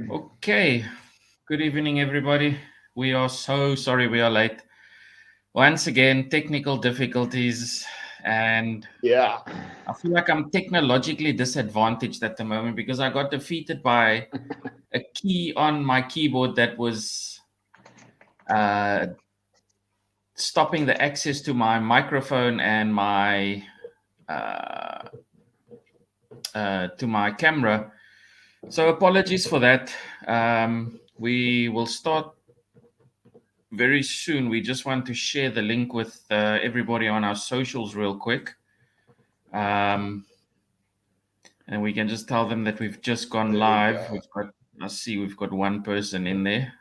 Okay, good evening, everybody. We are so sorry we are late. Once again, technical difficulties, and Yeah. I feel like I'm technologically disadvantaged at the moment because I got defeated by a key on my keyboard that was uh, stopping the access to my microphone and my uh, to my camera. So apologies for that. We will start very soon. We just want to share the link with everybody on our socials real quick. And we can just tell them that we've just gone live. We've got one person in there.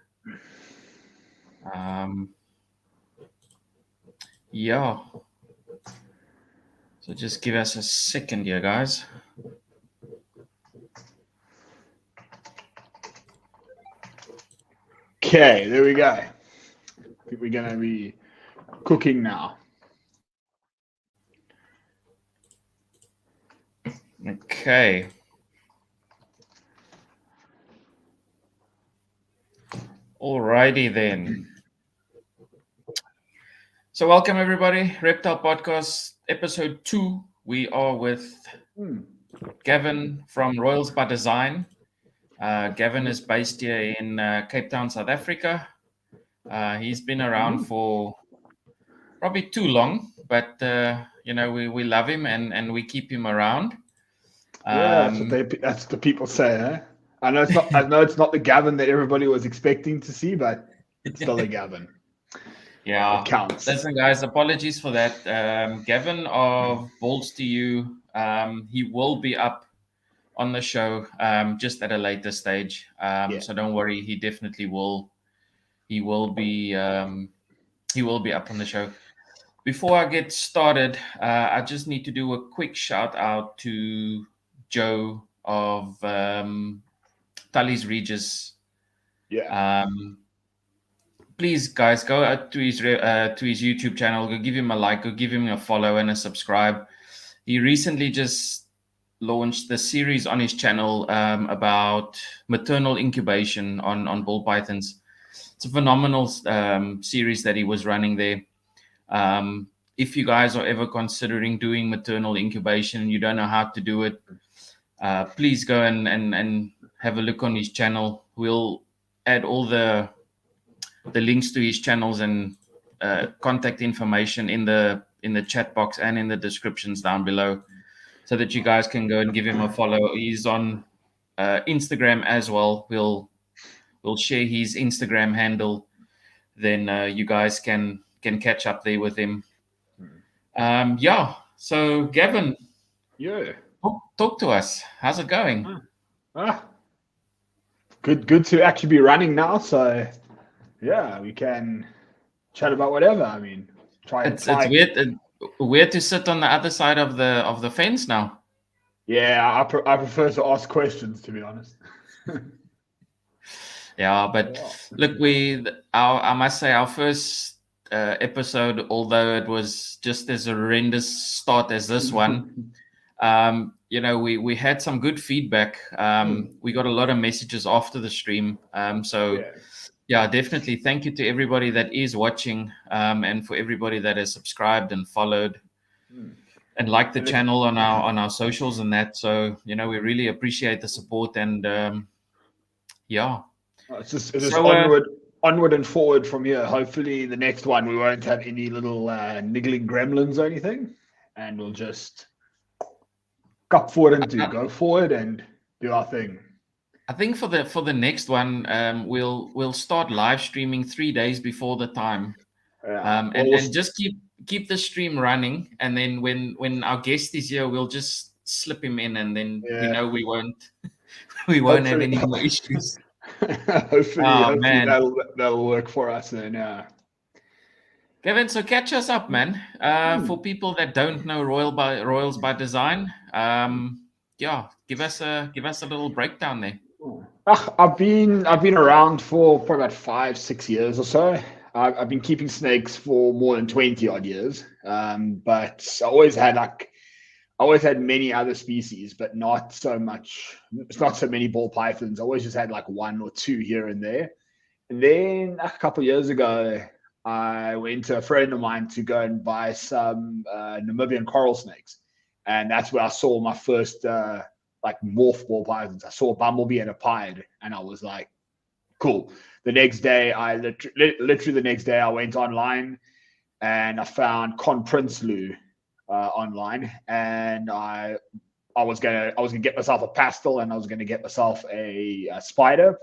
Yeah. So just give us a second here, guys. Okay, there we go. I think we're going to be cooking now. Okay. Alrighty then. So welcome everybody, Reptile Podcast episode 2. We are with Gavin from Royals by Design. Gavin is based here in Cape Town, South Africa. He's been around for probably too long, but we love him and we keep him around. Yeah, that's what the people say. Eh? I know it's not the Gavin that everybody was expecting to see, but it's still a Gavin. Yeah, it counts. Listen, guys, apologies for that. Gavin of Balls to You, he will be up on the show just at a later stage. So don't worry, he definitely will. He will be up on the show. Before I get started, I just need to do a quick shout out to Joe of Tully's Regis. Yeah. Please, guys, go to his YouTube channel. Go give him a like. Go give him a follow and a subscribe. He recently just launched the series on his channel about maternal incubation on ball pythons. It's a phenomenal series that he was running there. If you guys are ever considering doing maternal incubation and you don't know how to do it, please go and have a look on his channel. We'll add all the links to his channels and contact information in the chat box and in the descriptions down below, so that you guys can go and give him a follow. He's on Instagram as well. We'll share his Instagram handle. Then you guys can catch up there with him. So Gavin, talk to us. How's it going? Good to actually be running now. So yeah, we can chat about whatever. I mean, It's weird to sit on the other side of the fence now. Yeah, I prefer to ask questions, to be honest. Yeah, but look, I must say our first episode, although it was just as horrendous start as this one, we had some good feedback. We got a lot of messages after the stream. Yeah, definitely. Thank you to everybody that is watching, and for everybody that has subscribed and followed and liked the channel on our socials and that. So, we really appreciate the support and It's just onward and forward from here. Hopefully the next one we won't have any little niggling gremlins or anything, and we'll just go forward and do our thing. I think for the next one, we'll start live streaming 3 days before the time, and just keep the stream running. And then when our guest is here, we'll just slip him in, and then we won't have any more issues. hopefully that'll work for us then. Kevin, so catch us up, man. For people that don't know Royals by Design, give us a little breakdown there. I've been around for probably about 5-6 years or so. I've been keeping snakes for more than 20 odd years, but I always had I always had many other species, but not so much. It's not so many ball pythons. I always just had like one or two here and there. And then a couple of years ago, I went to a friend of mine to go and buy some Namibian coral snakes, and that's where I saw my first like morph ball pythons. I saw a bumblebee and a pied, and I was like, cool. The next day, I literally the next day I went online and I found Con Prinsloo online, and I was gonna get myself a pastel, and I was gonna get myself a spider,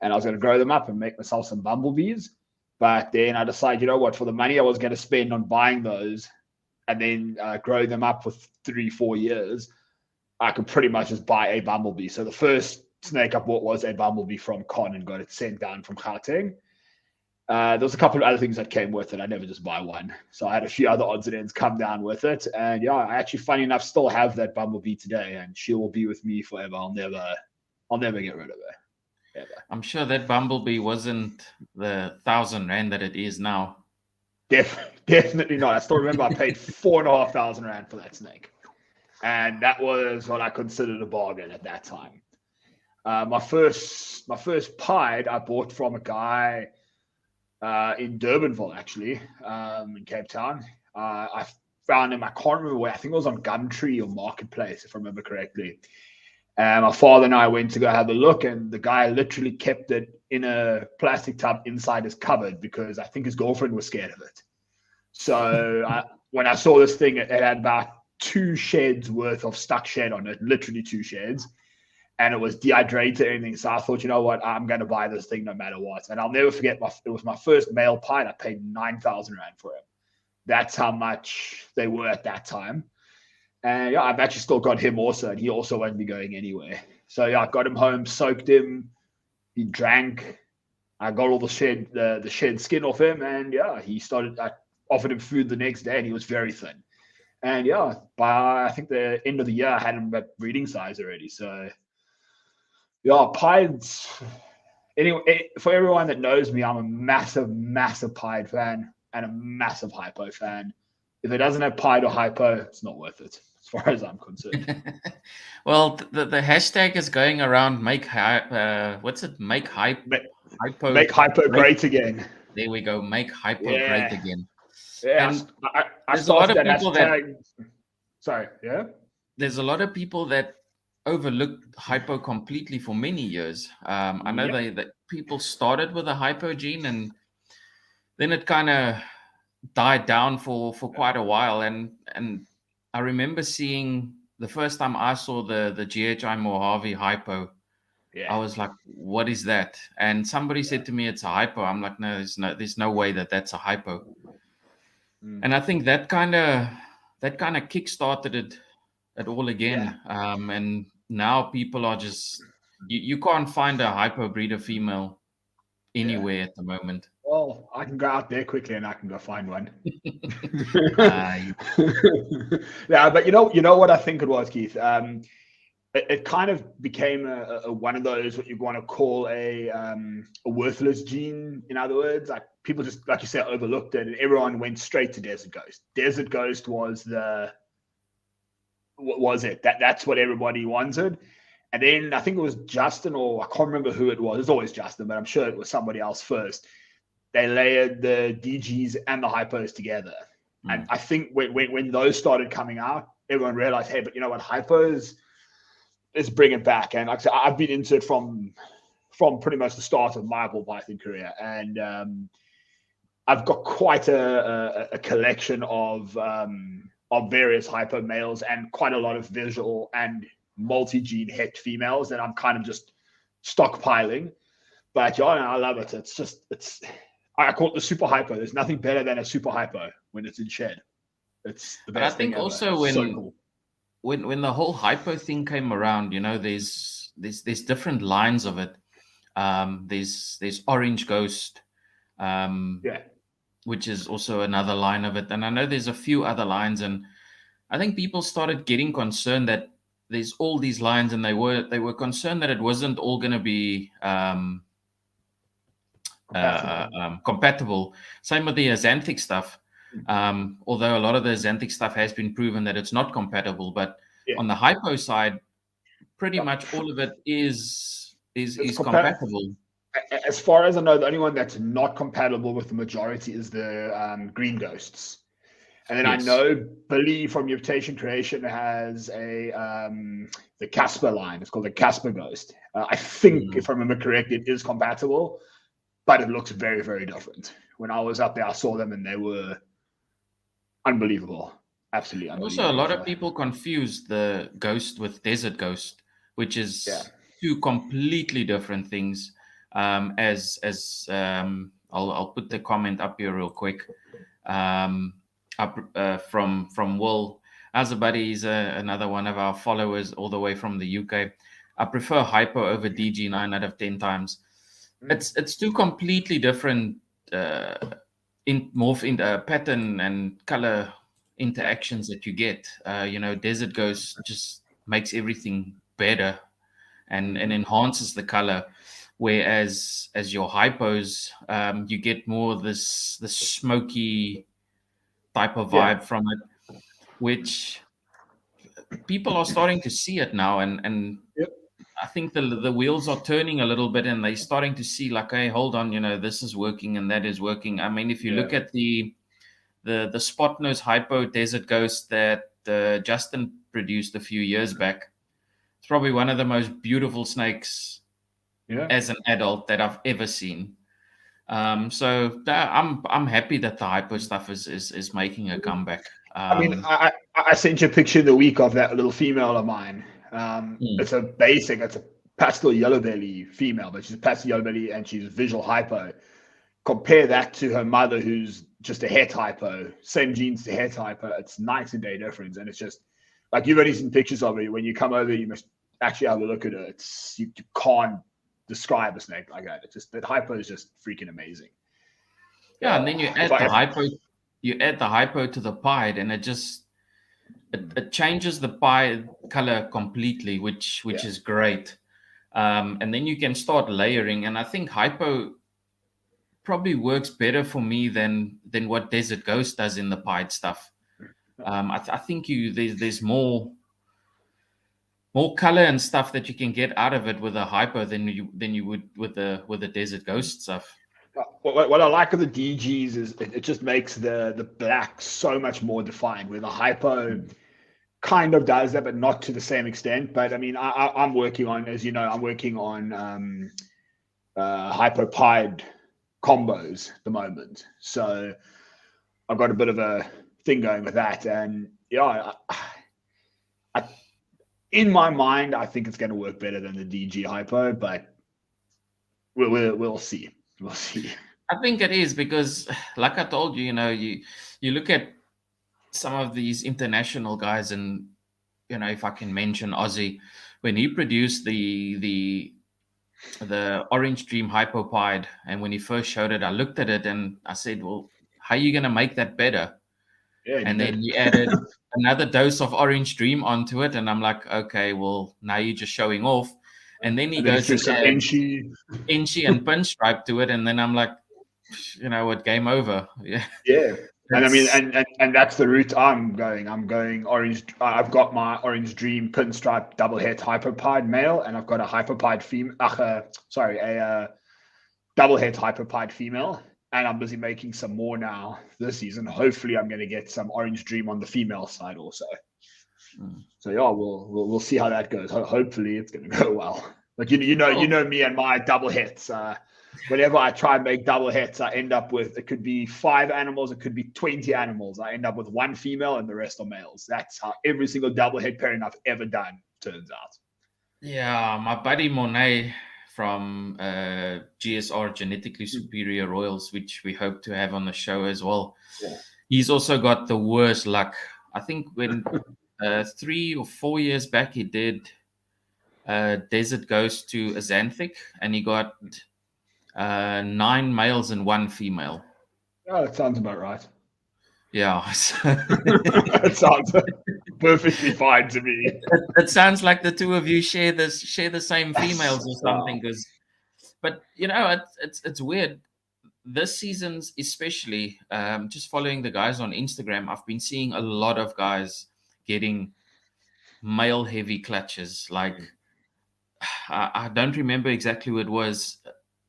and I was gonna grow them up and make myself some bumblebees. But then I decided, you know what, for the money I was going to spend on buying those and then grow them up for 3-4 years, I could pretty much just buy a bumblebee. So the first snake I bought was a bumblebee from Con and got it sent down from Gauteng. There was a couple of other things that came with it. I never just buy one. So I had a few other odds and ends come down with it. And yeah, I actually, funny enough, still have that bumblebee today, and she will be with me forever. I'll never get rid of her. Ever. I'm sure that bumblebee wasn't the 1,000 rand that it is now. Definitely not. I still remember I paid 4,500 rand for that snake, and that was what I considered a bargain at that time. My first pied I bought from a guy in Durbanville, actually, in Cape Town. I found him. I can't remember where. I think it was on Gumtree or Marketplace, if I remember correctly. And my father and I went to go have a look, and the guy literally kept it in a plastic tub inside his cupboard because I think his girlfriend was scared of it. So when I saw this thing, it had about 2 sheds worth of stuck shed on it, literally 2 sheds. And it was dehydrated and everything. So I thought, you know what, I'm going to buy this thing no matter what. And I'll never forget, it was my first male pied. I paid 9,000 rand for him. That's how much they were at that time. And yeah, I've actually still got him also, and he also won't be going anywhere. So yeah, I got him home, soaked him, he drank. I got all the shed skin off him, and yeah, I offered him food the next day, and he was very thin. And yeah, by I think the end of the year, I had him at breeding size already. So yeah, pieds. Anyway, for everyone that knows me, I'm a massive pied fan and a massive hypo fan. If it doesn't have pied or hypo, it's not worth it, as far as I'm concerned. Well, the hashtag is going around. Make hypo great again. There we go. Make hypo great again. Yeah, and I started that hashtag. Sorry, yeah. There's a lot of people that overlooked hypo completely for many years. I know that people started with a hypo gene, and then it kind of died down for quite a while, and I remember seeing the first time I saw the GHI Mojave hypo. I was like, what is that? And somebody said to me it's a hypo. I'm like, no, there's no way that's a hypo. And I think that kind of kick-started it all again. And now people are just you can't find a hypo breeder female anywhere at the moment. Well, I can go out there quickly and I can go find one. Yeah, but you know what I think it was, Keith. It kind of became a one of those what you want to call a worthless gene. In other words, like people just, like you said, overlooked it, and everyone went straight to Desert Ghost. Desert Ghost was that's what everybody wanted. And then I think it was Justin, or I can't remember who it was. It's always Justin, but I'm sure it was somebody else first. They layered the DGs and the hypos together. And I think when those started coming out, everyone realized, hey, but you know what, hypos, let's bring it back. And like I said, I've been into it from pretty much the start of my ball python career. And I've got quite a collection of various hypo males and quite a lot of visual and multi-gene het females that I'm kind of just stockpiling. But yeah, I love it. I call it the super hypo. There's nothing better than a super hypo when it's in shed. It's the best thing ever. I think also when the whole hypo thing came around, you know, there's different lines of it. There's Orange Ghost, which is also another line of it, and I know there's a few other lines, and I think people started getting concerned that there's all these lines, and they were concerned that it wasn't all going to be compatible. Same with the Axanthic stuff. Although a lot of the Xanthic stuff has been proven that it's not compatible, but Yeah. on the hypo side, pretty much all of it is compatible. As far as I know, the only one that's not compatible with the majority is the Green Ghosts. And then Yes. I know Billy from Mutation Creation has the Casper line. It's called the Casper Ghost. I think, if I remember correctly, it is compatible, but it looks very, very different. When I was up there, I saw them and they were unbelievable. Absolutely unbelievable. Also, a lot of people confuse the Ghost with Desert Ghost, which is two completely different things. I'll put the comment up here real quick. From Will Azabadi, he's another one of our followers all the way from the UK. I prefer hypo over DG 9 out of 10 times. It's two completely different pattern and color interactions that you get. Desert Ghost just makes everything better and enhances the color, whereas as your hypos, you get more the smoky type of vibe from it, which people are starting to see it now, and I think the wheels are turning a little bit, and they're starting to see like, hey, hold on, this is working and that is working. I mean, if you look at the spot nose hypo Desert Ghost that Justin produced a few years back, it's probably one of the most beautiful snakes as an adult that I've ever seen. So I'm happy that the hypo stuff is making a comeback. I mean, I sent you a picture the week of that little female of mine. It's a pastel yellow belly female, but she's a pastel yellow belly and she's visual hypo. Compare that to her mother, who's just a het hypo, same genes to het hypo. It's night and day difference, and it's just like, you've already seen pictures of it. When you come over, you must actually have a look at it. You can't describe a snake like that. It's just that hypo is just freaking amazing. Yeah, and then you add the hypo. You add the hypo to the pied, and it changes the pied color completely, which is great. And then you can start layering, and I think hypo probably works better for me than what Desert Ghost does in the pied stuff. I think there's more color and stuff that you can get out of it with a hypo than you would with the Desert Ghost stuff. What I like of the DGs is it just makes the black so much more defined, where the hypo kind of does that, but not to the same extent. But I mean, I'm working on, as you know, hypo pied combos at the moment. So I've got a bit of a thing going with that. And in my mind, I think it's going to work better than the DG hypo, but we'll see. We'll see. I think it is, because like I told you, you look at some of these international guys, and if I can mention Ozzy, when he produced the Orange Dream Hypopide, and when he first showed it, I looked at it and I said, well, how are you going to make that better? And then he added another dose of Orange Dream onto it, and I'm like, okay, well, now you're just showing off. And then he goes and adds Enchi and Pinstripe to it, and then I'm like, what, game over. Yeah. And I mean, and that's the route I'm going. I'm going orange. I've got my Orange Dream Pinstripe double het Hypopide male, and I've got a Hypopide female. A double het Hypopide female, and I'm busy making some more now this season. Hopefully, I'm going to get some Orange Dream on the female side also. So yeah, we'll see how that goes. Hopefully, it's going to go well. Like you know me and my double hits. Whenever I try and make double hits, I end up with, it could be 5 animals, it could be 20 animals. I end up with 1 female and the rest are males. That's how every single double hit pairing I've ever done turns out. Yeah, my buddy Monet from GSR, Genetically Superior Royals, which we hope to have on the show as well. Yeah. He's also got the worst luck. I think when 3 or 4 years back, he did Desert Ghost to a Xanthic, and he got 9 males and 1 female. Oh, that sounds about right. Yeah. That sounds perfectly fine to me. It sounds like the two of you share the same females or something. But it's weird. this season's especially, just following the guys on Instagram, I've been seeing a lot of guys getting male heavy clutches. Like I don't remember exactly what it was.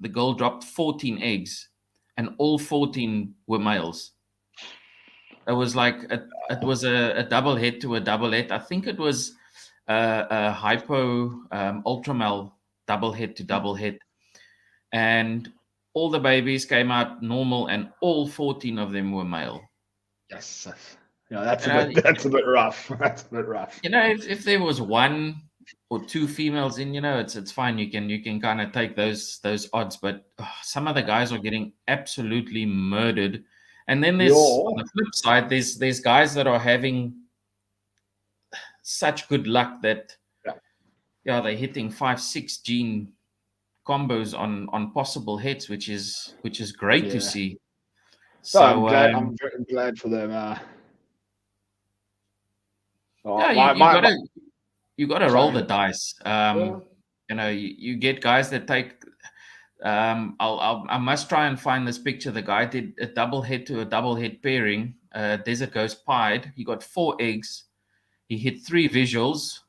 The girl dropped 14 eggs, and all 14 were males. It was like it was a double head to a double head. I think it was a hypo ultramel double head to double head, and all the babies came out normal, and all 14 of them were male. Yes, that's a bit rough. That's a bit rough. If there was one or two females in, it's fine. You can kind of take those odds, but some of the guys are getting absolutely murdered. And then there's on the flip side, there's guys that are having such good luck that they're hitting 5-6 gene combos on possible hits, which is great to see. So I'm very glad for them. You gotta roll the dice. You get guys that take. I must try and find this picture. The guy did a double head to a double head pairing. Desert Ghost pied. He got 4 eggs. He hit 3 visuals.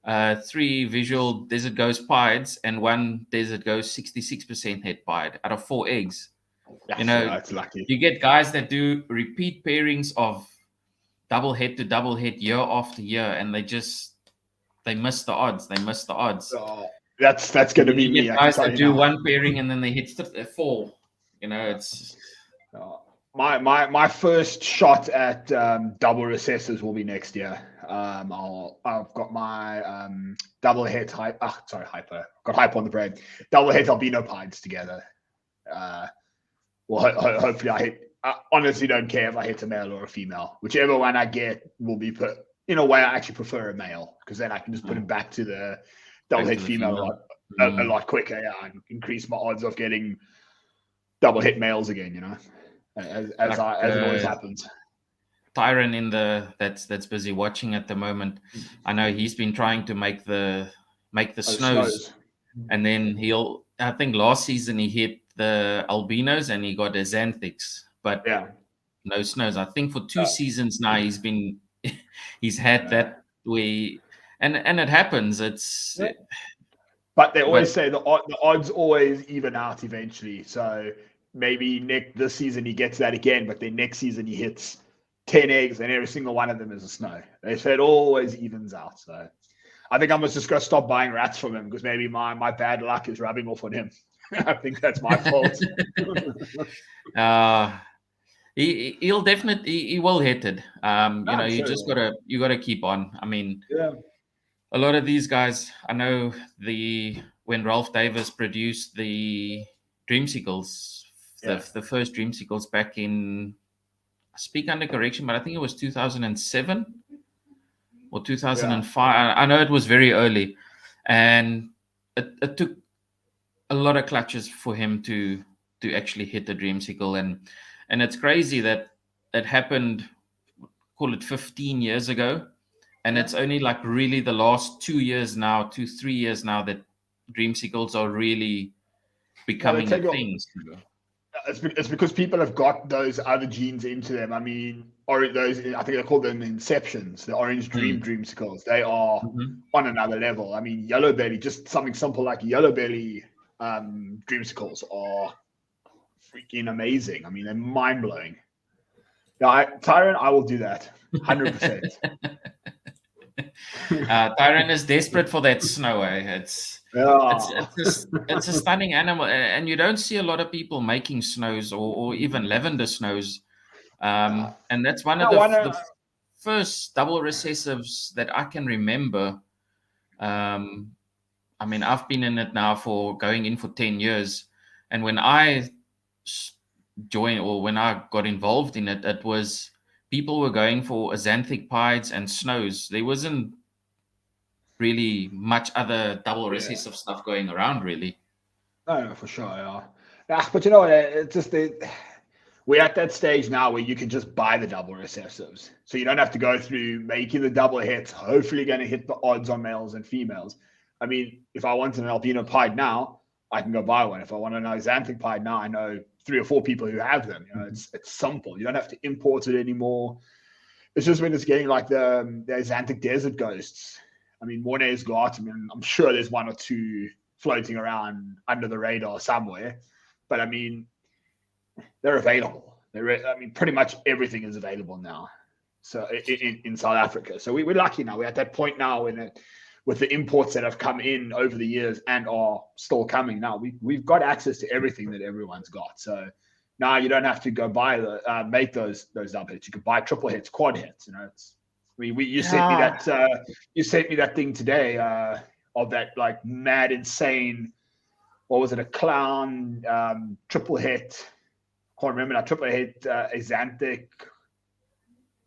3 visual Desert Ghost pieds and 1 Desert Ghost 66% head pied out of 4 eggs. That's lucky. You get guys that do repeat pairings of double head to double head year after year, and they miss the odds. That's going to be me. Guys that do one pairing and then they hit 4. It's my first shot at double recessives will be next year. I've got my double head hyper. Got hype on the brain. Double head albino pieds together. Hopefully I hit. I honestly don't care if I hit a male or a female. Whichever one I get will be put. In a way, I actually prefer a male because then I can just put him back to the double head female a lot quicker. Yeah, and increase my odds of getting double hit males again. As it always happens. Tyron that's busy watching at the moment. I know he's been trying to make the snows, and then I think last season he hit the albinos and he got a xanthics, but no snows. I think for 2 seasons now he's had that way, and it happens. But they always say the odds always even out eventually. So maybe this season he gets that again, but then next season he hits 10 eggs and every single one of them is a snow. They say it always evens out. So I think I must just go stop buying rats from him because maybe my bad luck is rubbing off on him. I think that's my fault. He will hit it. You gotta keep on. I mean, a lot of these guys. I know when Ralph Davis produced the Dreamsicles, the first Dreamsicles back in. I speak under correction, but I think it was 2007 or 2005. I know it was very early, and it took a lot of clutches for him to actually hit the Dreamsicle, and it's crazy that it happened, call it 15 years ago, and it's only like really the last 2 years now, 2-3 years now that Dreamsicles are really becoming a thing. It's because people have got those other genes into them. I mean, I think they call them inceptions, the Orange Dream Dreamsicles. They are on another level. I mean, Yellow Belly, just something simple like Yellow Belly Dreamsicles are freaking amazing. I mean, they're mind blowing. Tyron, I will do that 100%. Tyron is desperate for that snow. It's a stunning animal, and you don't see a lot of people making snows or even lavender snows. And that's one of the first double recessives that I can remember. I mean, I've been in it now going in for 10 years, and when I joined or when I got involved in it, it was people were going for xanthic pieds and snows. There wasn't really much other double recessive stuff going around, really. No, for sure. But you know, it's just we're at that stage now where you can just buy the double recessives, so you don't have to go through making the double hits. Hopefully, going to hit the odds on males and females. I mean, if I want an albino pied now, I can go buy one. If I want an xanthic pied now, I know 3 or 4 people who have them. You know, it's simple. You don't have to import it anymore. It's just when it's getting like the Azanthic Desert Ghosts. I mean, Mornay's got. I mean, I'm sure there's 1 or 2 floating around under the radar somewhere, but I mean, they're available. I mean, pretty much everything is available now. So in South Africa, so we're lucky now. We're at that point now with the imports that have come in over the years and are still coming now. We've got access to everything that everyone's got. So now you don't have to go buy make those double hits. You can buy triple hits, quad hits. You know, you sent me that you sent me that thing today of that like mad insane. What was it? A clown triple hit. Can't remember now. Triple hit Azanthic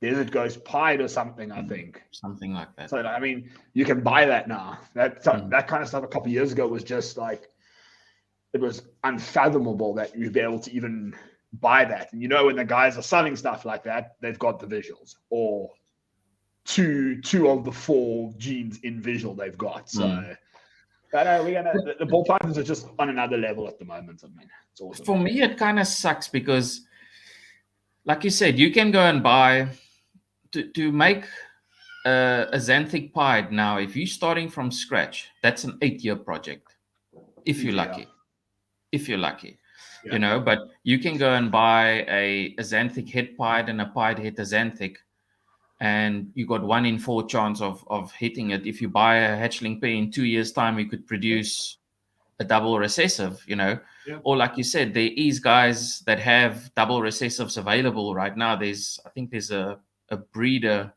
Desert Ghost Pied or something. I think something like that. So I mean, you can buy that now. That kind of stuff a couple of years ago was just like, it was unfathomable that you'd be able to even buy that. And you know, when the guys are selling stuff like that, they've got the visuals or two of the 4 genes in visual they've got. So the ball pythons are just on another level at the moment. I mean, it's awesome. For me, it kind of sucks because, like you said, you can go and buy to make a Xanthic Pied now. If you're starting from scratch, that's an 8-year project. If you're lucky. If you're lucky, you know, but you can go and buy a Xanthic Het Pied and a Pied Het Xanthic, and you got 1 in 4 chance of hitting it. If you buy a hatchling pair in 2 years' time, you could produce a double recessive, you know. Or like you said, there is guys that have double recessives available right now. I think there's a breeder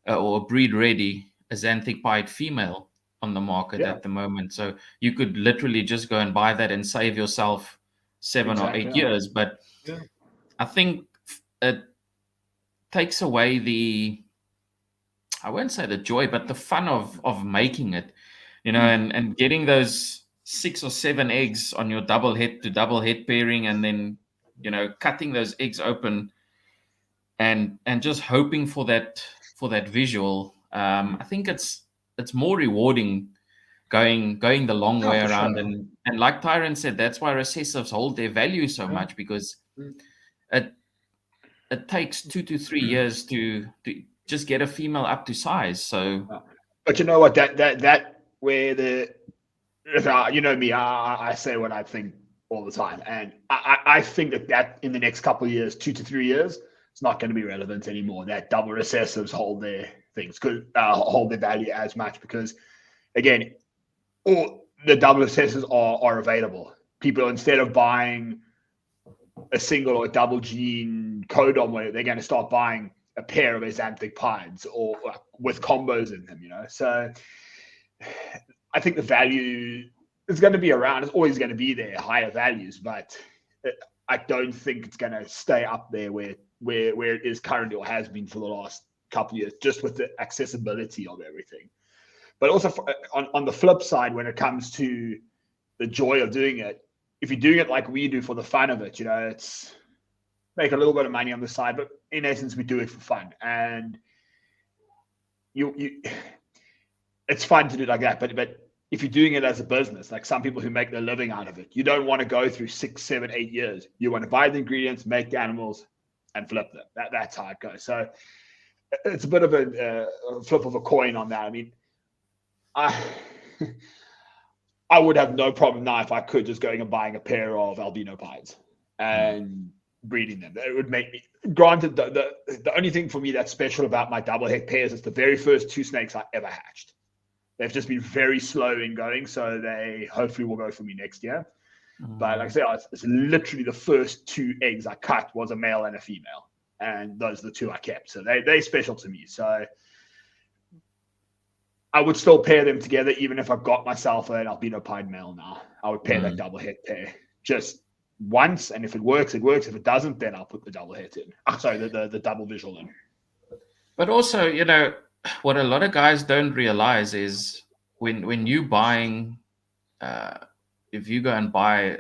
or a breed ready Xanthic Pied female on the market at the moment. So you could literally just go and buy that and save yourself 7 or 8 years. But I think it takes away I won't say the joy, but the fun of making it, you know, and getting those 6 or 7 eggs on your double head to double head pairing, and then, you know, cutting those eggs open and just hoping for that visual. I think it's more rewarding going the long way around. Sure. And like Tyron said, that's why recessives hold their value so much, because it takes 2 to 3 years to just get a female up to size. So, but you know what? That where you know me, I say what I think all the time, and I think that in the next couple of years, 2 to 3 years, it's not going to be relevant anymore. That double recessives hold their hold their value as much, because again, all the double recessives are available. People, instead of buying a single or a double gene codon, where they're going to start buying a pair of Xanthic Pieds or with combos in them, you know. So I think the value is going to be around. It's always going to be there, higher values, but I don't think it's going to stay up there where it is currently or has been for the last couple of years, just with the accessibility of everything. But also on the flip side, when it comes to the joy of doing it, if you're doing it like we do for the fun of it, you know, it's make a little bit of money on the side, but in essence, we do it for fun. And it's fun to do it like that. But if you're doing it as a business, like some people who make their living out of it, you don't want to go through 6, 7, 8 years. You want to buy the ingredients, make the animals, and flip them. That's how it goes. So it's a bit of a flip of a coin on that. I mean, I would have no problem now if I could just going and buying a pair of albino pieds and breeding them. It would make me, granted, the only thing for me that's special about my double head pairs is the very first 2 snakes I ever hatched. They've just been very slow in going, so they hopefully will go for me next year. But like I said, it's literally the first 2 eggs I cut was a male and a female, and those are the 2 I kept. So they're special to me. So I would still pair them together, even if I got myself an albino pied male now. I would pair that double head pair just once, and if it works, it works. If it doesn't, then I'll put the double head in. Sorry, the double visual in. But also, you know, what a lot of guys don't realize is when you buying, if you go and buy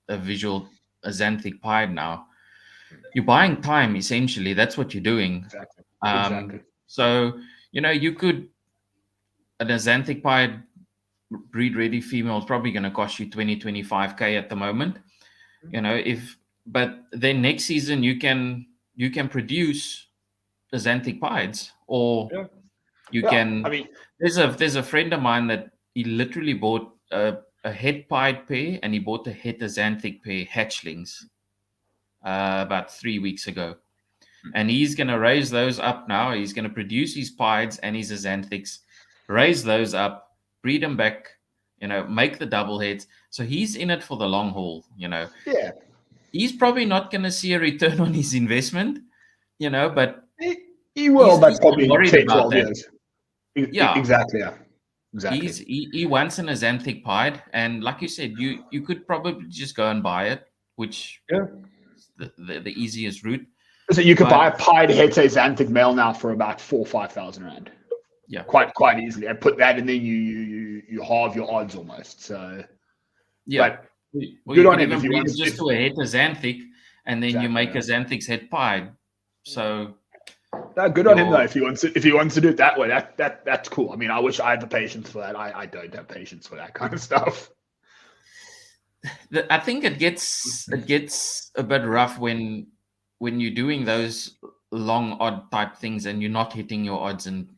a visual Xanthic Pied now, you're buying time, essentially. That's what you're doing. Exactly. So, you know, you could, an Xanthic Pied breed ready female is probably going to cost you 20, 25K at the moment. But then next season you can produce Xanthic pieds, or you can. I mean, there's a friend of mine that he literally bought a het pied pair, and he bought a het Xanthic pair hatchlings about 3 weeks ago, and he's going to raise those up now. He's going to produce his pieds and his Xanthics, raise those up, breed them back, make the double heads. So he's in it for the long haul, Yeah. He's probably not going to see a return on his investment, but he will, but probably worried 10, about 12 that. years. Yeah, exactly. Yeah, exactly. He wants an Xanthic pied, and like you said, you could probably just go and buy it, which is the easiest route. So you could buy a pied het Xanthic male now for about 4,000 or 5,000 rand. Yeah, quite easily. And put that, and then you halve your odds almost. So yeah. But good on him if he wants just to a het Xanthic, and then you make a Xanthic's het pied. So good on him though. If he wants to do it that way, that's cool. I mean, I wish I had the patience for that. I don't have patience for that kind of stuff. I think it gets a bit rough when you're doing those long odd type things and you're not hitting your odds, and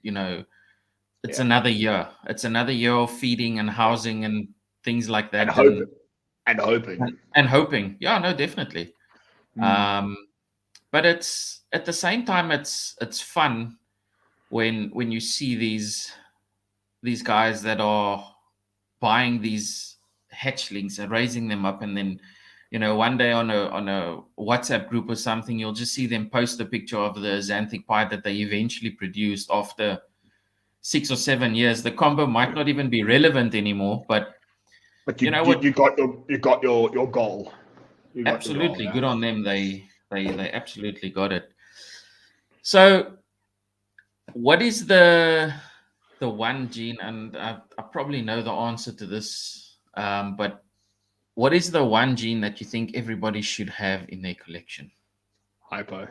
it's another year. It's another year of feeding and housing and things like that. And hoping. Yeah, no, definitely. But it's at the same time it's fun when you see these guys that are buying these hatchlings and raising them up, and then one day on a WhatsApp group or something, you'll just see them post a picture of the Xanthic pied that they eventually produced after 6 or 7 years. The combo might not even be relevant anymore, but you got your goal. Absolutely, good on them. They absolutely got it. So, what is the one gene? And I probably know the answer to this, but what is the one gene that you think everybody should have in their collection? Hypo,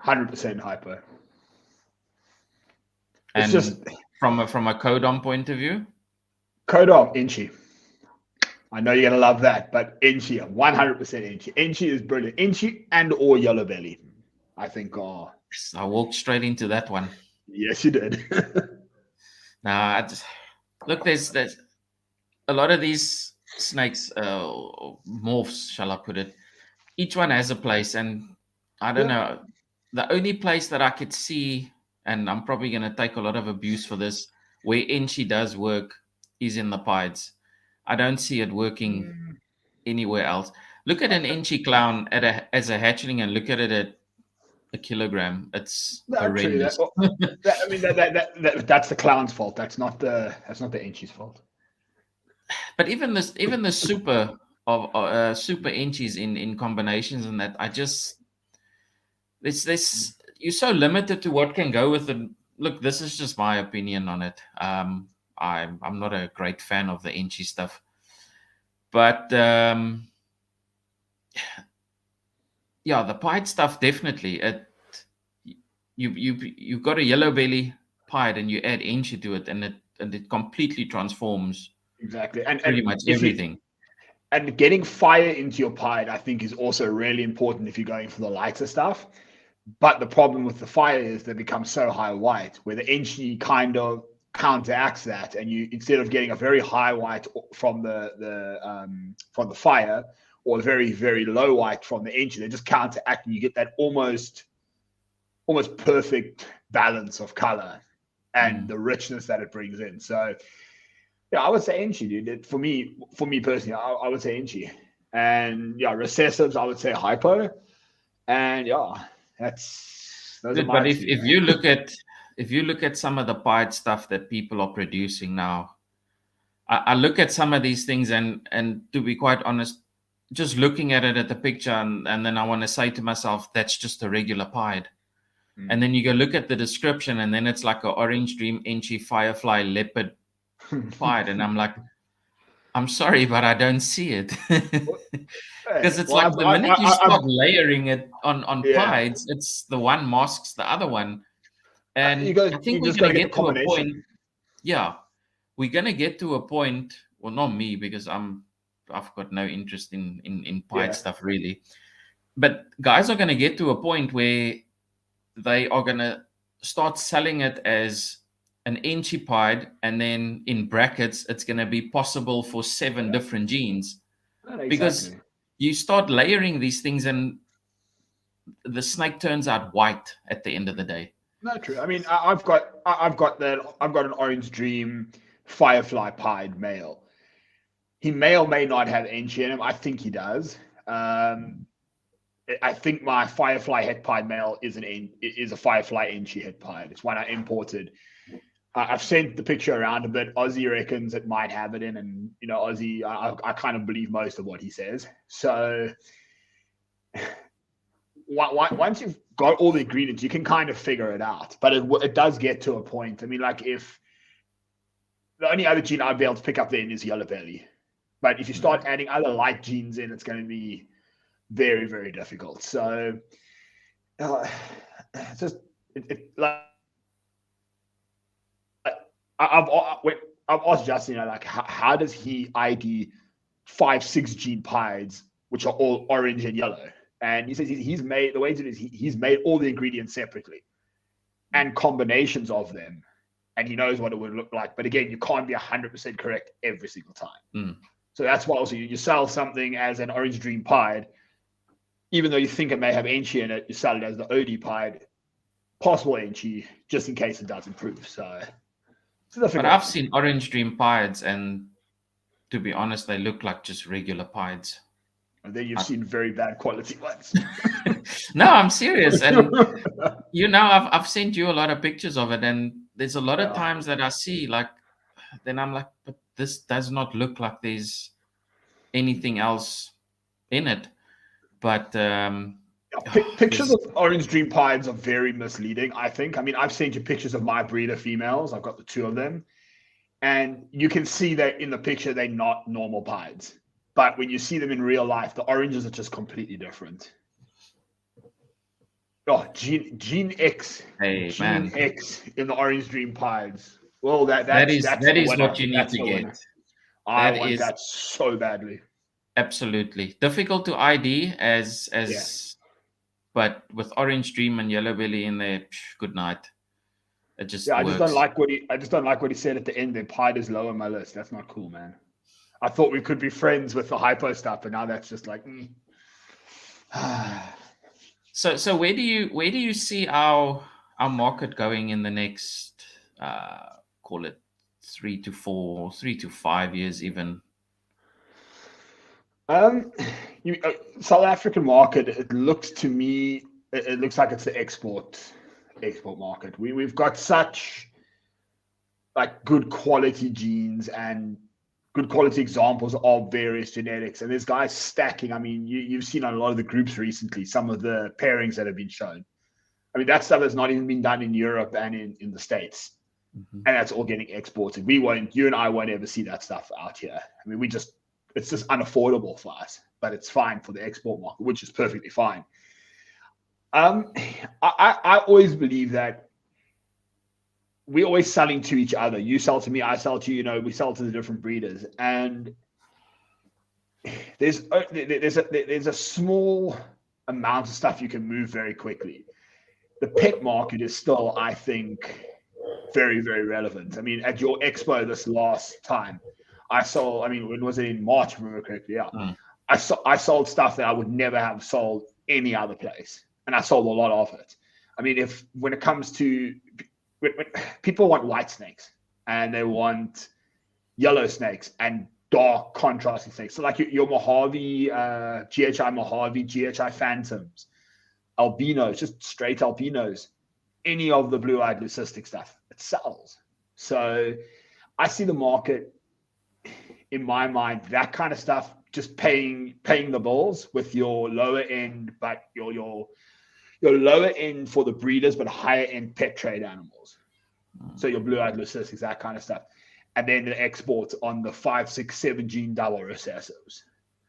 100% hypo. And it's just from a codom point of view. Codom Inchi. I know you're gonna love that, but Inchi, 100% Inchi. Inchi is brilliant. Inchi and or yellow belly, I think are. I walked straight into that one. Yes, you did. Now, look, there's a lot of these snakes, morphs, shall I put it? Each one has a place, and I don't know. The only place that I could see, and I'm probably going to take a lot of abuse for this, where Inchi does work is in the pieds. I don't see it working anywhere else. Look at an Inchi clown as a hatchling, and look at it at a kilogram. It's horrendous. That's the clown's fault. That's not the Inchi's fault. But even the super of super Inchis in combinations and that, I just this you're so limited to what can go with it. Look, this is just my opinion on it. I'm not a great fan of the Inchi stuff, but the pied stuff definitely. You've got a yellow belly pied and you add Inchi to it, and it completely transforms. Exactly, and pretty much everything. And getting fire into your pied, I think, is also really important if you're going for the lighter stuff. But the problem with the fire is they become so high white, where the Inchi kind of counteracts that, and you, instead of getting a very high white from the fire, or a very, very low white from the Inchi, they just counteract, and you get that almost perfect balance of color and the richness that it brings in. So yeah, I would say Inchi, dude. For me personally, I would say Inchi. And recessives, I would say hypo. And that's those. But if you look at some of the pied stuff that people are producing now, I look at some of these things, and to be quite honest, just looking at it at the picture, and then I want to say to myself, that's just a regular pied. And then you go look at the description, and then it's like an orange dream Inchi firefly leopard pied, and I'm like, I'm sorry, but I don't see it. Because it's the minute you start layering it on pieds, it's the one masks the other one. And I think we're going to get to a point. Yeah, we're going to get to a point. Well, not me, because I'm I've got no interest in pied stuff really. But guys are going to get to a point where they are going to start selling it as an Enchi pied, and then in brackets, it's going to be possible for 7 different genes. Because you start layering these things and the snake turns out white at the end of the day. No, true. I mean, I've got an Orange Dream Firefly pied male. He may or may not have Enchi in him. I think he does. I think my Firefly het pied male is a Firefly Enchi het pied. It's one I imported. I've sent the picture around a bit. Ozzy reckons it might have it in, and Ozzy, I kind of believe most of what he says. So once you've got all the ingredients, you can kind of figure it out. But it does get to a point. I mean, like, if the only other gene I'd be able to pick up then is yellow belly. But if you start adding other light genes in, it's going to be very, very difficult. So it's just like I've asked Justin, like, how does he ID 5-6 gene pieds, which are all orange and yellow? And he says he's made, the way it is, he's made all the ingredients separately and combinations of them, and he knows what it would look like. But again, you can't be 100% correct every single time. So that's why also you sell something as an Orange Dream pied, even though you think it may have Enchi in it, you sell it as the OD pied, possible Enchi, just in case it does improve. So but I've seen Orange Dream pieds, and to be honest, they look like just regular pieds. And then you've seen very bad quality ones. No, I'm serious. And I've sent you a lot of pictures of it, and there's a lot of times that I see, like, then I'm like, but this does not look like there's anything else in it. But pictures of Orange Dream pieds are very misleading, I think. I mean, I've sent you pictures of my breeder females. I've got the 2 of them, and you can see that in the picture they're not normal pieds. But when you see them in real life, the oranges are just completely different. Oh, Gene X. Hey, Gene X in the Orange Dream pieds. Well, that is what you need to get. I want that so badly. Absolutely. Difficult to ID but with Orange Dream and Yellow Belly in there, good night. It just works. I just don't like what he said at the end. The pied is low on my list. That's not cool, man. I thought we could be friends with the hypo stuff, but now that's just like. So where do you see our market going in the next call it 3 to 5 years even? South African market, it looks to me, it looks like it's the export market. We've got such like good quality genes and good quality examples of various genetics, and there's guys stacking. I mean, you've seen on a lot of the groups recently some of the pairings that have been shown. I mean, that stuff has not even been done in Europe and in the States, and that's all getting exported. You and I won't ever see that stuff out here. I mean, it's just unaffordable for us, but it's fine for the export market, which is perfectly fine. I always believe that we're always selling to each other. You sell to me, I sell to you. We sell to the different breeders, and there's a small amount of stuff you can move very quickly. The pet market is still, I think, very, very relevant. I mean, at your expo this last time, I sold. I mean, when was it, in March? If I remember correctly, yeah. I sold stuff that I would never have sold any other place, and I sold a lot of it. I mean, when it comes to when people want white snakes and they want yellow snakes and dark contrasting snakes, so like your Mojave, GHI Mojave, GHI Phantoms, albinos, just straight albinos, any of the blue-eyed leucistic stuff, it sells. So I see the market, in my mind, that kind of stuff, just paying the bills with your lower end, but your lower end for the breeders, but higher end pet trade animals. So your blue-eyed leucistics, that kind of stuff. And then the exports on the 5, 6, 7 gene double recessives.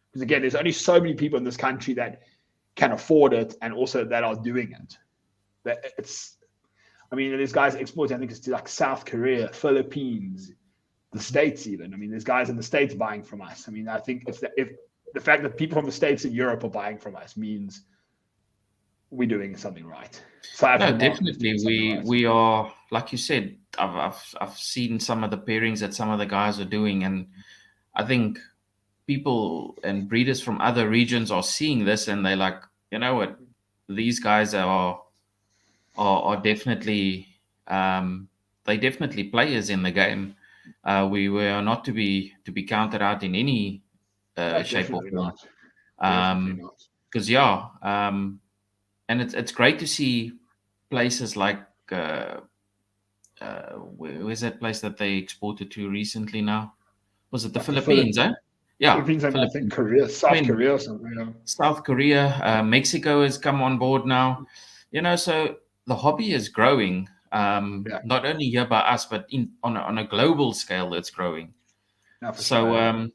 Because again, there's only so many people in this country that can afford it and also that are doing it. I mean, there's guys exporting, I think it's to like South Korea, Philippines, the States even. I mean, there's guys in the States buying from us. I mean, I think if the fact that people from the States and Europe are buying from us means we're doing something right. No, definitely. We are, like you said, I've seen some of the pairings that some of the guys are doing, and I think people and breeders from other regions are seeing this, and they're like, you know what, these guys are definitely they definitely players in the game. We were not to be counted out in any shape or form. Because and it's great to see places like where's that place that they exported to recently now? Was it the Philippines? Yeah, Philippines, I think Korea, Korea or something. Yeah. South Korea, Mexico has come on board now. So the hobby is growing. Not only here by us, but on a global scale, it's growing. So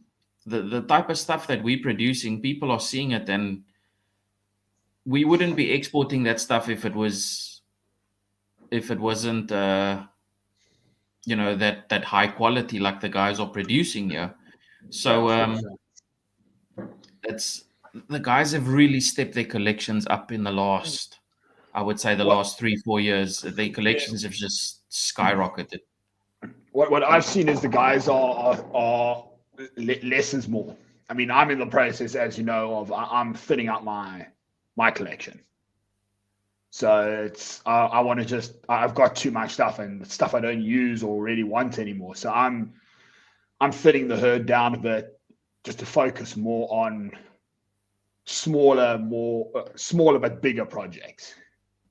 the type of stuff that we're producing, people are seeing it, and we wouldn't be exporting that stuff if it wasn't that high quality like the guys are producing here. So the guys have really stepped their collections up in the last, I would say, last 3-4 years. Their collections have just skyrocketed. What I've seen is the guys are less is more. I mean, I'm in the process, as you know, of I'm thinning out my collection. So it's I want to I've got too much stuff and stuff I don't use or really want anymore. So I'm thinning the herd down a bit just to focus more on smaller but bigger projects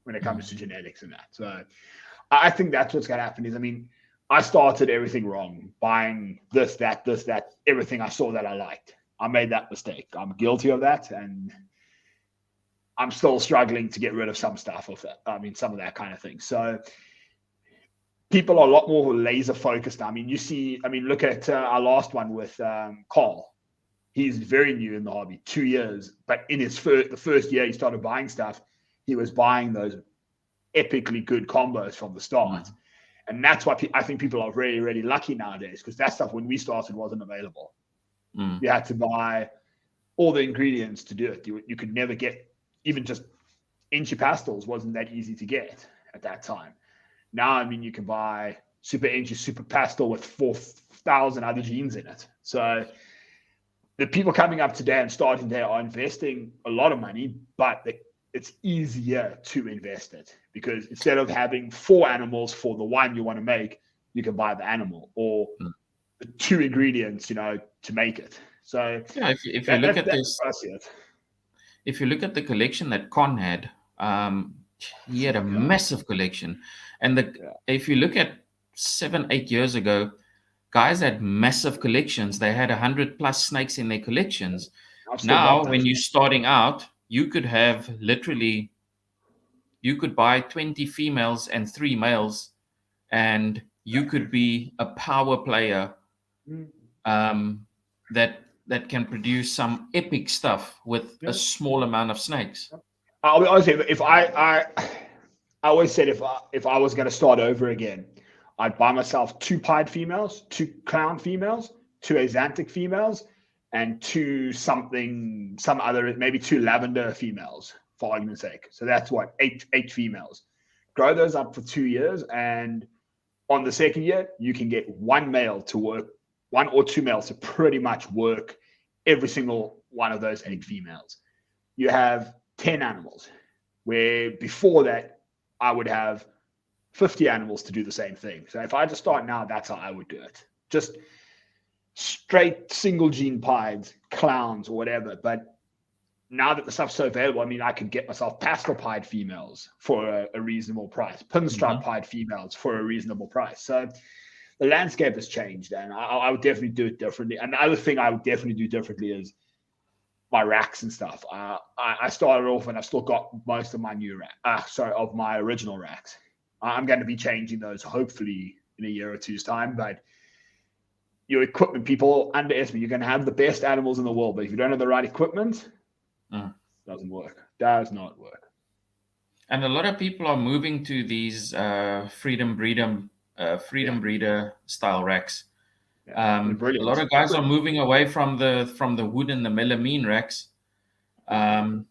when it comes to genetics and that. So I think that's what's going to happen. Is, I mean, I started everything wrong, buying this, that, everything I saw that I liked. I made that mistake. I'm guilty of that, and I'm still struggling to get rid of some stuff of that. I mean, some of that kind of thing. So people are a lot more laser focused. I mean, look at our last one with Carl. He's very new in the hobby, 2 years. But in the first year he started buying stuff, he was buying those epically good combos from the start. And that's why I think people are really, really lucky nowadays, because that stuff when we started wasn't available. You had to buy all the ingredients to do it. You could never get, even just Inchy pastels wasn't that easy to get at that time. Now, I mean, you can buy Super Inchy, Super Pastel with 4,000 other genes in it. So the people coming up today and starting there are investing a lot of money, but it's easier to invest it, because instead of having 4 animals for the one you want to make, you can buy the animal or the 2 ingredients, to make it. So yeah, if you look at this, if you look at the collection that Con had, he had a massive collection. And if you look at 7-8 years ago, guys had massive collections. They had 100+ snakes in their collections. Now, when you're starting out, you could have literally, you could buy 20 females and 3 males, and you could be a power player that can produce some epic stuff with a small amount of snakes. I always say, I always said if I was going to start over again, I'd buy myself 2 pied females, 2 clown females, 2 axanthic females, and 2 some other, maybe 2 lavender females, for argument's sake. So that's what, 8 females. Grow those up for 2 years, and on the second year, you can get 1 male to work, 1 or 2 males to pretty much work every single one of those 8 females. You have 10 animals, where before that, I would have 50 animals to do the same thing. So if I just start now, that's how I would do it. Just straight single gene pieds, clowns, or whatever. But now that the stuff's so available, I mean, I could get myself pastel pied females for a reasonable price, pinstripe pied females for a reasonable price. So the landscape has changed, and I would definitely do it differently. And the other thing I would definitely do differently is my racks and stuff. I started off and I've still got most of my new of my original racks. I'm going to be changing those hopefully in a year or two's time. But your equipment, people underestimate. You're going to have the best animals in the world, but if you don't have the right equipment, it doesn't work. Does not work. And a lot of people are moving to these freedom breeder style racks. A lot of guys are moving away from the wood and the melamine racks. And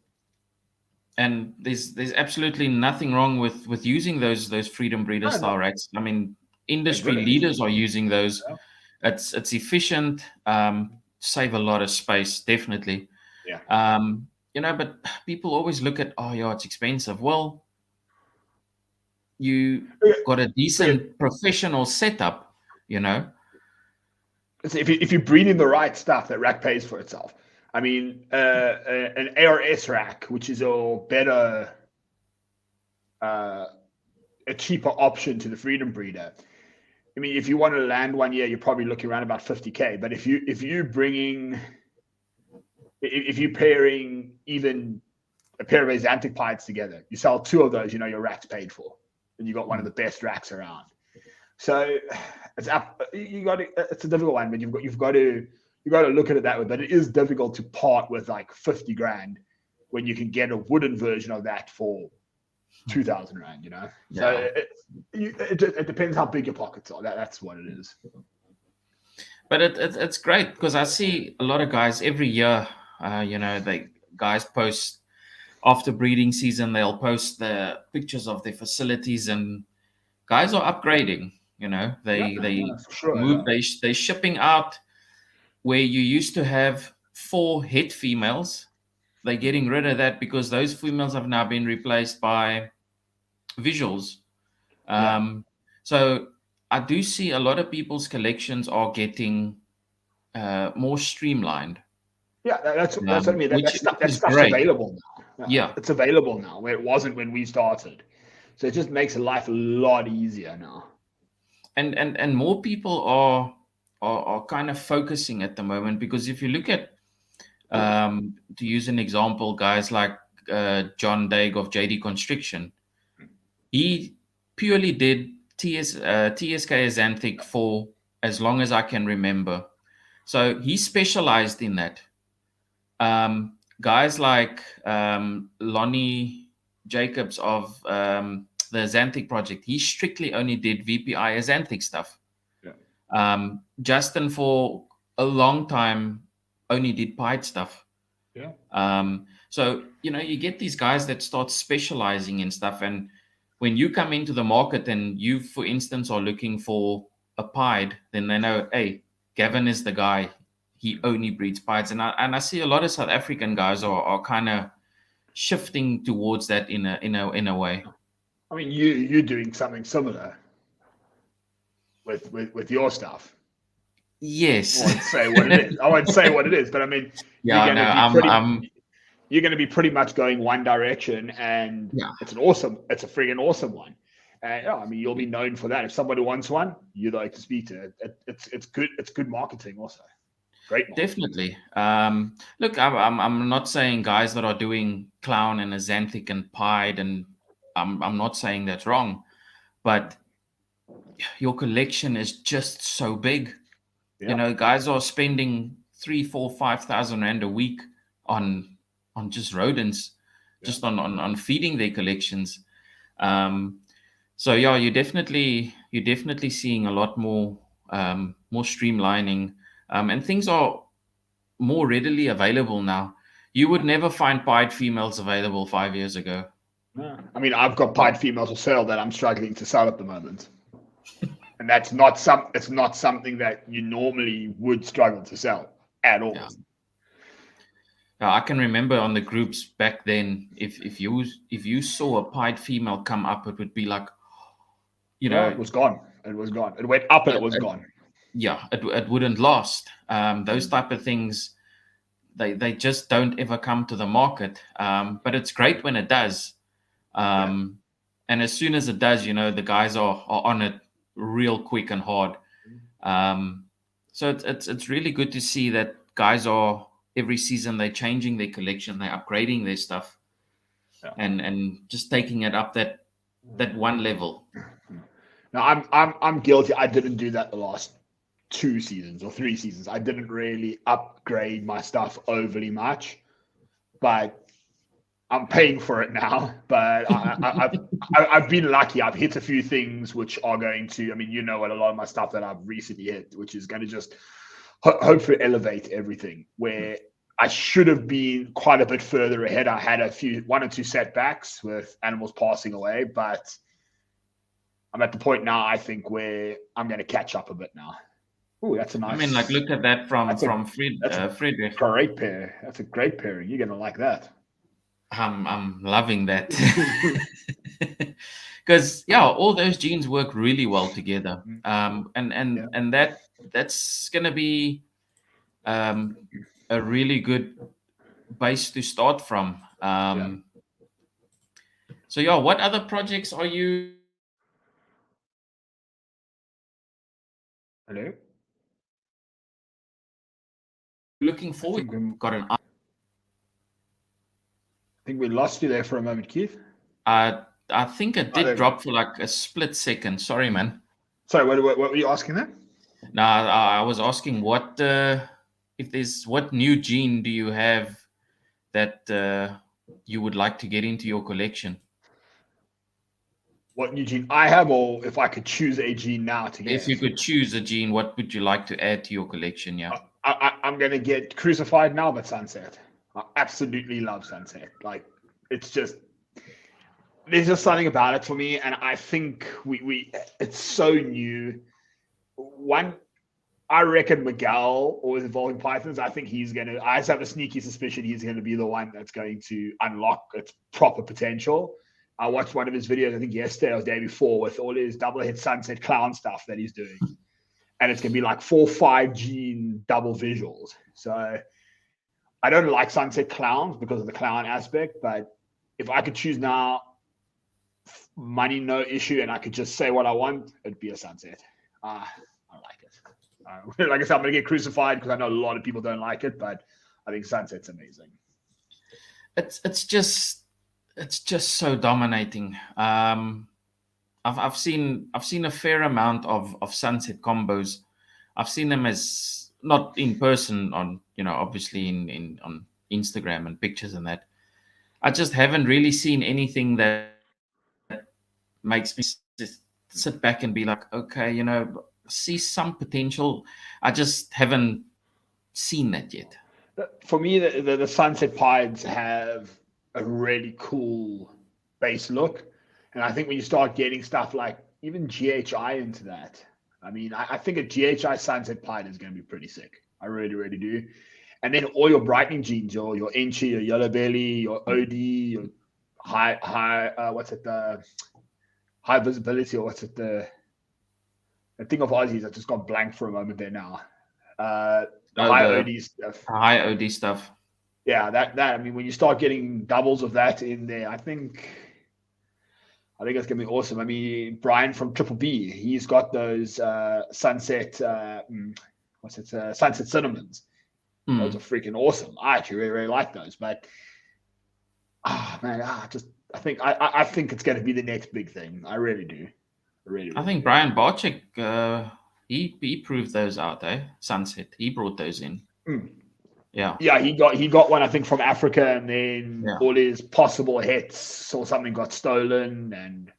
there's absolutely nothing wrong with using those Freedom Breeder style racks. I mean, industry leaders are using those. It's efficient, save a lot of space, definitely. But people always look at, it's expensive. Well, you got a decent professional setup, If you breed in the right stuff, that rack pays for itself. I mean, an ARS rack, which is a better, a cheaper option to the Freedom Breeder. I mean, if you want to land one year, you're probably looking around about 50K. But if you're pairing even a pair of Azantic pieds together, you sell 2 of those, your rack's paid for, and you got one of the best racks around. So it's a difficult one, but you've got to look at it that way. But it is difficult to part with like 50 grand when you can get a wooden version of that for 2,000 rand. So it depends how big your pockets are. That's what it is. But it's great because I see a lot of guys every year. Guys post after breeding season, they'll post the pictures of their facilities, and guys are upgrading. They're shipping out where you used to have 4 het females. They're getting rid of that because those females have now been replaced by visuals. So I do see a lot of people's collections are getting more streamlined. Yeah, that's what I mean. That stuff's available now. It's available now where it wasn't when we started. So it just makes life a lot easier now. And more people are kind of focusing at the moment, because if you look at to use an example, guys like John Daig of JD Constriction, he purely did TSK Azanthic for as long as I can remember. So he specialized in that. Guys like Lonnie Jacobs of the Azanthic project, he strictly only did VPI Azanthic stuff. Justin for a long time only did pied stuff. So you get these guys that start specializing in stuff, and when you come into the market and you, for instance, are looking for a pied, then they know, hey, Gavin is the guy. He only breeds pieds. And I see a lot of South African guys are kind of shifting towards that in a way. I mean, you're doing something similar with your stuff. Yes. I won't say what it is. But I mean, you're going to be pretty much going one direction, and it's a friggin' awesome one. And I mean, you'll be known for that. If somebody wants one, you'd like to speak to it. It's good. It's good marketing also. Great marketing. Definitely. Look, I'm not saying guys that are doing clown and Azanthic and pied, and I'm not saying that's wrong, but your collection is just so big. Guys are spending 3,000, 4,000, 5,000 rand a week on just rodents, just on feeding their collections. So you're definitely seeing a lot more streamlining, and things are more readily available now. You would never find pied females available 5 years ago. No. I mean, I've got pied females for sale that I'm struggling to sell at the moment. And it's not something that you normally would struggle to sell at all. I can remember on the groups back then, if you saw a pied female come up, it would be like, it was gone. It was gone. It went up and it was gone. Yeah, it wouldn't last. Those type of things, they just don't ever come to the market. But it's great when it does. And as soon as it does, the guys are on it real quick and hard. So it's really good to see that guys are, every season they're changing their collection, they're upgrading their stuff, and just taking it up that one level. Now I'm guilty. I didn't do that the last 2 seasons or 3 seasons. I didn't really upgrade my stuff overly much, but I'm paying for it now, but I've been lucky. I've hit a few things which are going to, I mean, you know what, a lot of my stuff that I've recently hit, which is going to just hopefully elevate everything, where I should have been quite a bit further ahead. I had one or two setbacks with animals passing away, but I'm at the point now, I think, where I'm going to catch up a bit now. Oh, that's a nice. I mean, like, look at that from Friedrich. Great pair. That's a great pairing. You're going to like that. I'm loving that. Because all those genes work really well together. And that's going to be a really good base to start from. So what other projects are you? Hello. Looking forward. I think we lost you there for a moment, Keith. I think it did drop for like a split second. Sorry, man. Sorry, what were you asking there? No, I was asking what new gene do you have that you would like to get into your collection? What new gene I have, or if I could choose a gene now to get? If you could choose a gene, what would you like to add to your collection? Yeah, I'm going to get Crucified now, but Sunset. I absolutely love Sunset. Like, it's just, there's just something about it for me, and I think it's so new. I reckon Miguel, always Evolving Pythons, I think I just have a sneaky suspicion he's going to be the one that's going to unlock its proper potential. I watched one of his videos, I think yesterday or the day before, with all his double hit Sunset clown stuff that he's doing. And it's going to be like 4-5 gene double visuals. So I don't like Sunset clowns because of the clown aspect, but if I could choose now, money, no issue, and I could just say what I want, it'd be a Sunset. I like it. Like I said, I'm going to get Crucified because I know a lot of people don't like it, but I think Sunset's amazing. It's just so dominating. I've seen a fair amount of Sunset combos. I've seen them as not in person on, obviously on Instagram and pictures and that. I just haven't really seen anything that makes me just sit back and be like, okay, see some potential. I just haven't seen that yet. For me, the Sunset Pieds have a really cool base look. And I think when you start getting stuff like even GHI into that, I mean, I think a GHI Sunset Pied is going to be pretty sick. I really, really do. And then all your brightening genes, your Enchi, your Yellow Belly, your OD, your high visibility, or the thing of Aussies, I just got blank for a moment there now. High OD stuff. High OD stuff. Yeah, that I mean, when you start getting doubles of that in there, I think it's gonna be awesome. I mean, Brian from Triple B, he's got those Sunset Sunset Cinnamons. Those are freaking awesome. I actually really, really like those. But I think it's gonna be the next big thing. I really do. I think Brian Barczyk, he proved those out, Sunset. He brought those in. Yeah, he got one, I think, from Africa, and then all his possible hits or something got stolen. And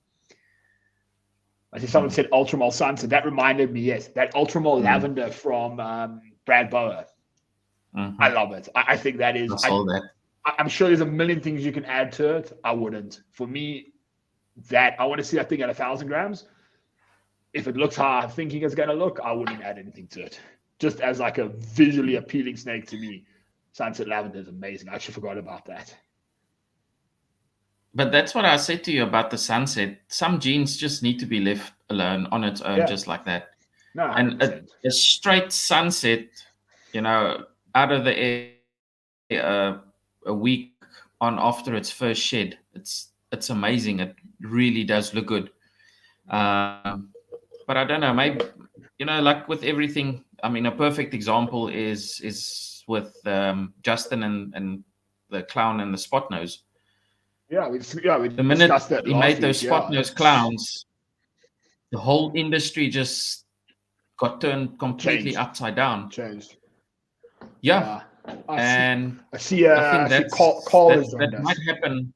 I see someone said Ultramol Sunset. That reminded me, yes, that Ultramol Lavender from Brad Boa. I love it. I think that is. I'm sure there's a million things you can add to it. I wouldn't. For me, I want to see that thing at 1,000 grams. If it looks how I'm thinking it's going to look, I wouldn't add anything to it. Just as like a visually appealing snake to me, Sunset Lavender is amazing. I actually forgot about that. But that's what I said to you about the Sunset. Some genes just need to be left alone on its own, just like that. No, 100%. And a straight Sunset, out of the air a week on after its first shed, it's amazing. It really does look good. But I don't know, maybe, like with everything, I mean, a perfect example is with Justin and the clown and the spot nose. The minute he made those spot nose clowns, the whole industry just got turned completely upside down. Changed. Yeah. And I see Carl has joined that us. might happen.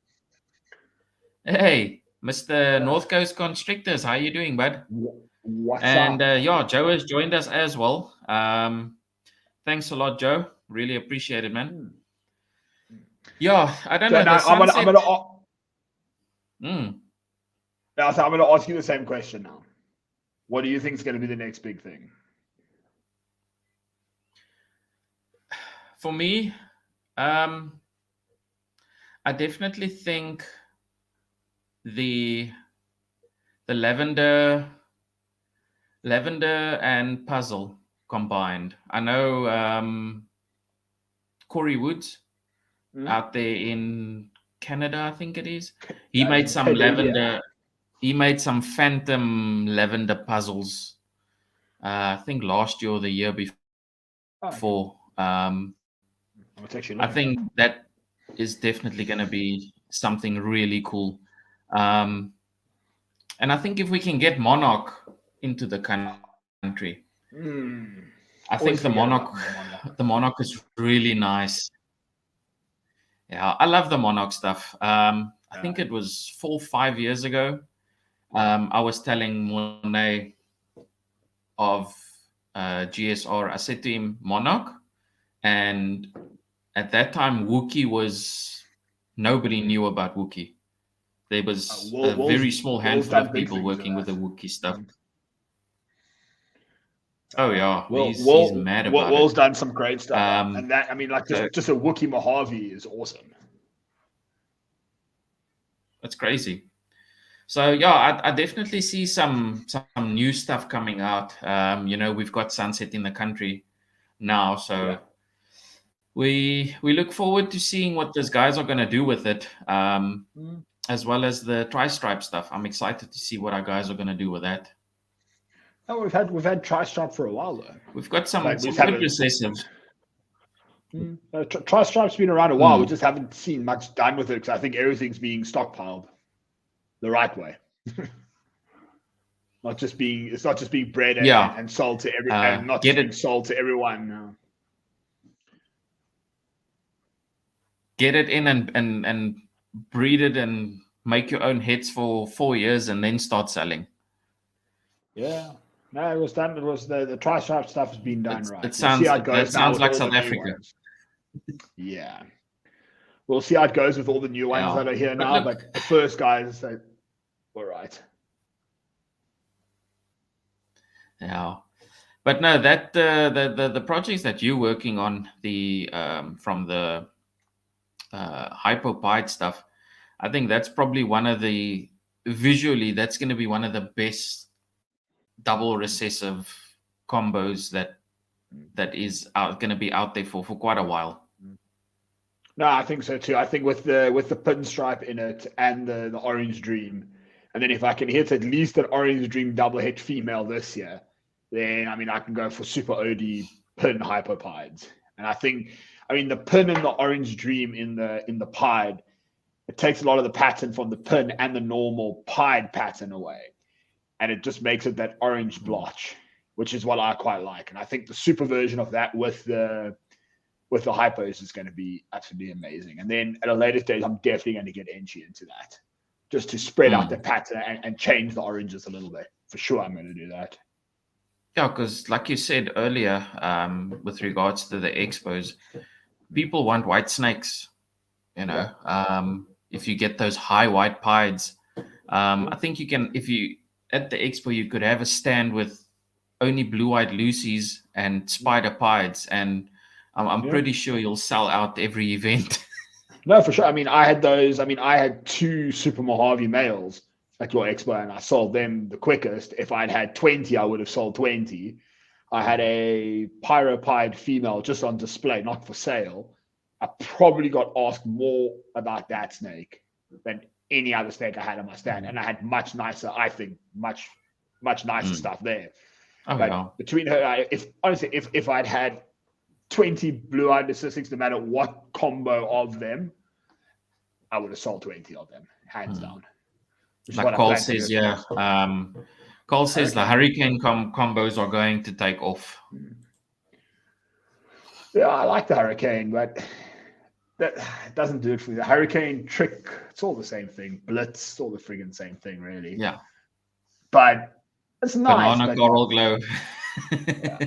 Hey, Mr. North Coast Constrictors, how you doing, bud? What's and up? yeah, Joe has joined us as well. Thanks a lot, Joe. Really appreciate it, man. Yeah, I don't know. I'm gonna ask you the same question now. What do you think is going to be the next big thing? For me, I definitely think the lavender and puzzle combined. I know Corey Woods out there in Canada, I think it is. He made some lavender. He made some phantom lavender puzzles. I think last year or the year before. I think that is definitely going to be something really cool. And I think if we can get Monarch into the country, I think the Monarch is really nice. Yeah, I love the Monarch stuff. I think it was 4 or 5 years ago. I was telling Monet of GSR. I said to him, Monarch, and at that time, Wookiee nobody knew about Wookiee. There was a very small handful of people working with the Wookiee stuff. Oh yeah, he's mad about it. Will's done some great stuff, and that, I mean, like just a Wookiee Mojave is awesome. That's crazy. So yeah, I definitely see some new stuff coming out. We've got Sunset in the country now, so we look forward to seeing what those guys are going to do with it, as well as the Tri-Stripe stuff. I'm excited to see what our guys are going to do with that. Oh, we've had Tri-Stripe for a while though. We've got some good recessives. Tri-Stripe's been around a while. We just haven't seen much done with it because I think everything's being stockpiled the right way. It's not just being bred and sold to everyone, not just being sold to everyone. No. Get it in and breed it and make your own heads for 4 years and then start selling. Yeah. No, it was done. It was the Tri-Stripe stuff has been done right. It sounds like South Africa. Yeah. We'll see how it goes with all the new ones that are here now. But the first guys, we're right. Yeah. But no, that the projects that you're working on, the from the Hypopide stuff, I think that's probably visually that's going to be one of the best double recessive combos that is going to be out there for quite a while. No, I think so too. I think with the pinstripe in it and the Orange Dream, and then if I can hit at least an Orange Dream double het female this year, then I mean I can go for super OD pin Hypopides. And I think, I mean, the pin and the Orange Dream in the pied, it takes a lot of the pattern from the pin and the normal pied pattern away. And it just makes it that orange blotch, which is what I quite like. And I think the super version of that with the hypos is going to be absolutely amazing. And then at a later stage, I'm definitely going to get Enchi into that, just to spread out the pattern and change the oranges a little bit. For sure, I'm going to do that. Yeah, because like you said earlier, with regards to the expos, people want white snakes. If you get those high white pieds, I think you can. If you at the expo, you could have a stand with only blue-eyed Lucies and spider pieds, and I'm pretty sure you'll sell out every event. No, for sure. I mean, I had those. I mean, I had 2 Super Mojave males at your expo, and I sold them the quickest. If I'd had 20, I would have sold 20. I had a Pyropied female just on display, not for sale. I probably got asked more about that snake than any other snake I had on my stand, and I had much nicer, I think, much nicer stuff there. Oh, but between her, if I'd had 20 blue-eyed Leucisticus, no matter what combo of them, I would have sold 20 of them, hands down. Like Cole says, yeah. Cole says the Hurricane combos are going to take off. Yeah, I like the Hurricane, but that doesn't do it for me. The Hurricane trick, it's all the same thing. Blitz, it's all the friggin' same thing, really. Yeah. But it's nice. Banana But coral glow. yeah.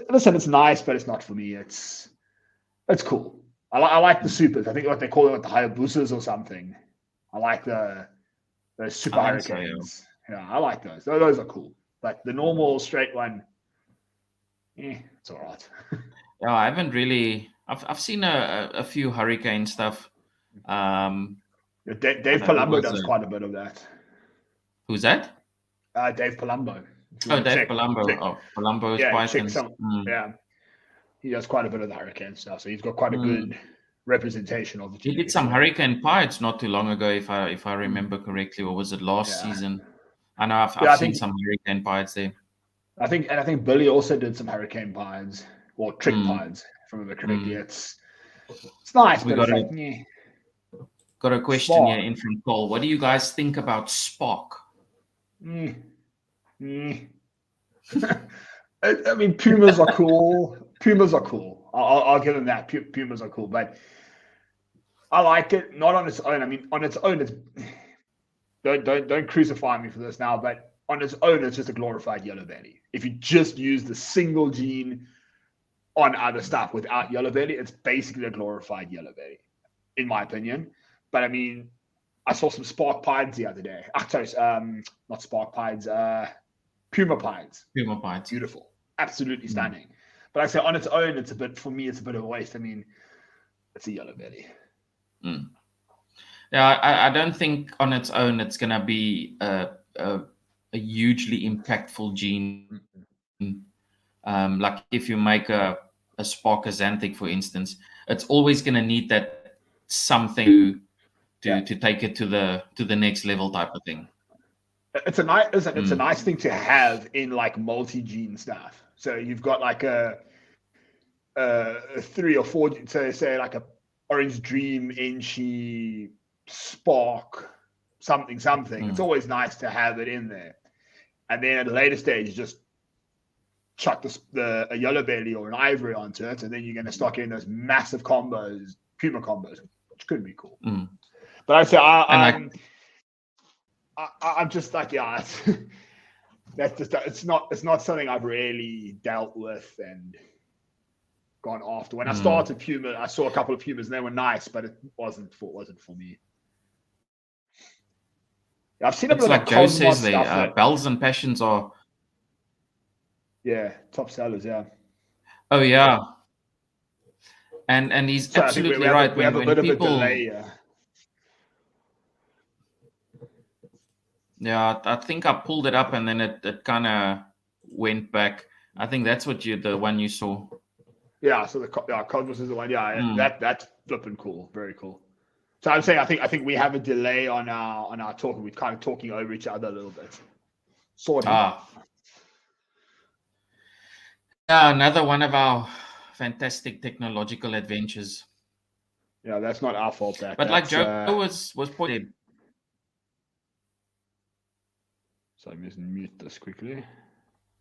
Listen, it's nice, but it's not for me. It's cool. I like the supers. I think what they call it, the Hayabusas or something. I like those super I think so, Hurricanes. Yeah, I like those. Those are cool. But the normal straight one, it's all right. Yeah, I haven't really. I've seen a few hurricane stuff. Dave Palumbo does quite a bit of that. Who's that? Dave Palumbo. Oh, Dave Palumbo. Oh, Palumbo is Pythons. Yeah, he does quite a bit of the hurricane stuff, so he's got quite a good representation of the team. He did some hurricane pies not too long ago, if I remember correctly, or was it last season? I know I've seen some hurricane pies there. I think Billy also did some hurricane pies or trick pies, if I remember correctly. It's nice, but it's like, got a question here in from Paul. What do you guys think about Spock? I mean, Pumas are cool. Pumas are cool. I'll give them that. Pumas are cool, but I like it not on its own. I mean, on its own, it's don't crucify me for this now, but on its own, it's just a glorified yellow belly. If you just use the single gene on other stuff without yellow belly, it's basically a glorified yellow belly, in my opinion. But I mean, I saw some spark pieds the other day. Not spark pieds, Puma pieds. Puma pieds. Beautiful. Absolutely stunning. But I say on its own, it's a bit of a waste. I mean, it's a yellow belly. Yeah, I don't think on its own it's going to be a hugely impactful gene. Like if you make a Spark Xanthic, for instance, it's always going to need that something to take it to the next level type of thing. It's a nice thing to have in like multi-gene stuff. So you've got like a 3 or 4, so say like a Orange Dream, Enchi, Spark, something. It's always nice to have it in there. And then at a later stage, you just chuck a yellow belly or an ivory onto it, and then you're going to stock in those massive combos, Puma combos, which could be cool. But I say I'm just like, that's just it's not something I've really dealt with and gone after. When I started Puma, I saw a couple of Pumas and they were nice, but it wasn't for me. I've seen a bit like Joe says there, Bells and Passions are top sellers. Yeah. Oh yeah. And he's absolutely right. We have a bit of a delay. Yeah, I think I pulled it up and then it kind of went back. I think that's the one you saw. Yeah, so the Cosmos is the one. Yeah, that's flipping cool. Very cool. So I'm saying I think we have a delay on our talking. We're kind of talking over each other a little bit. Sort of. Yeah, another one of our fantastic technological adventures. Yeah, that's not our fault. But like Joe was pointed. So I'm just mute this quickly.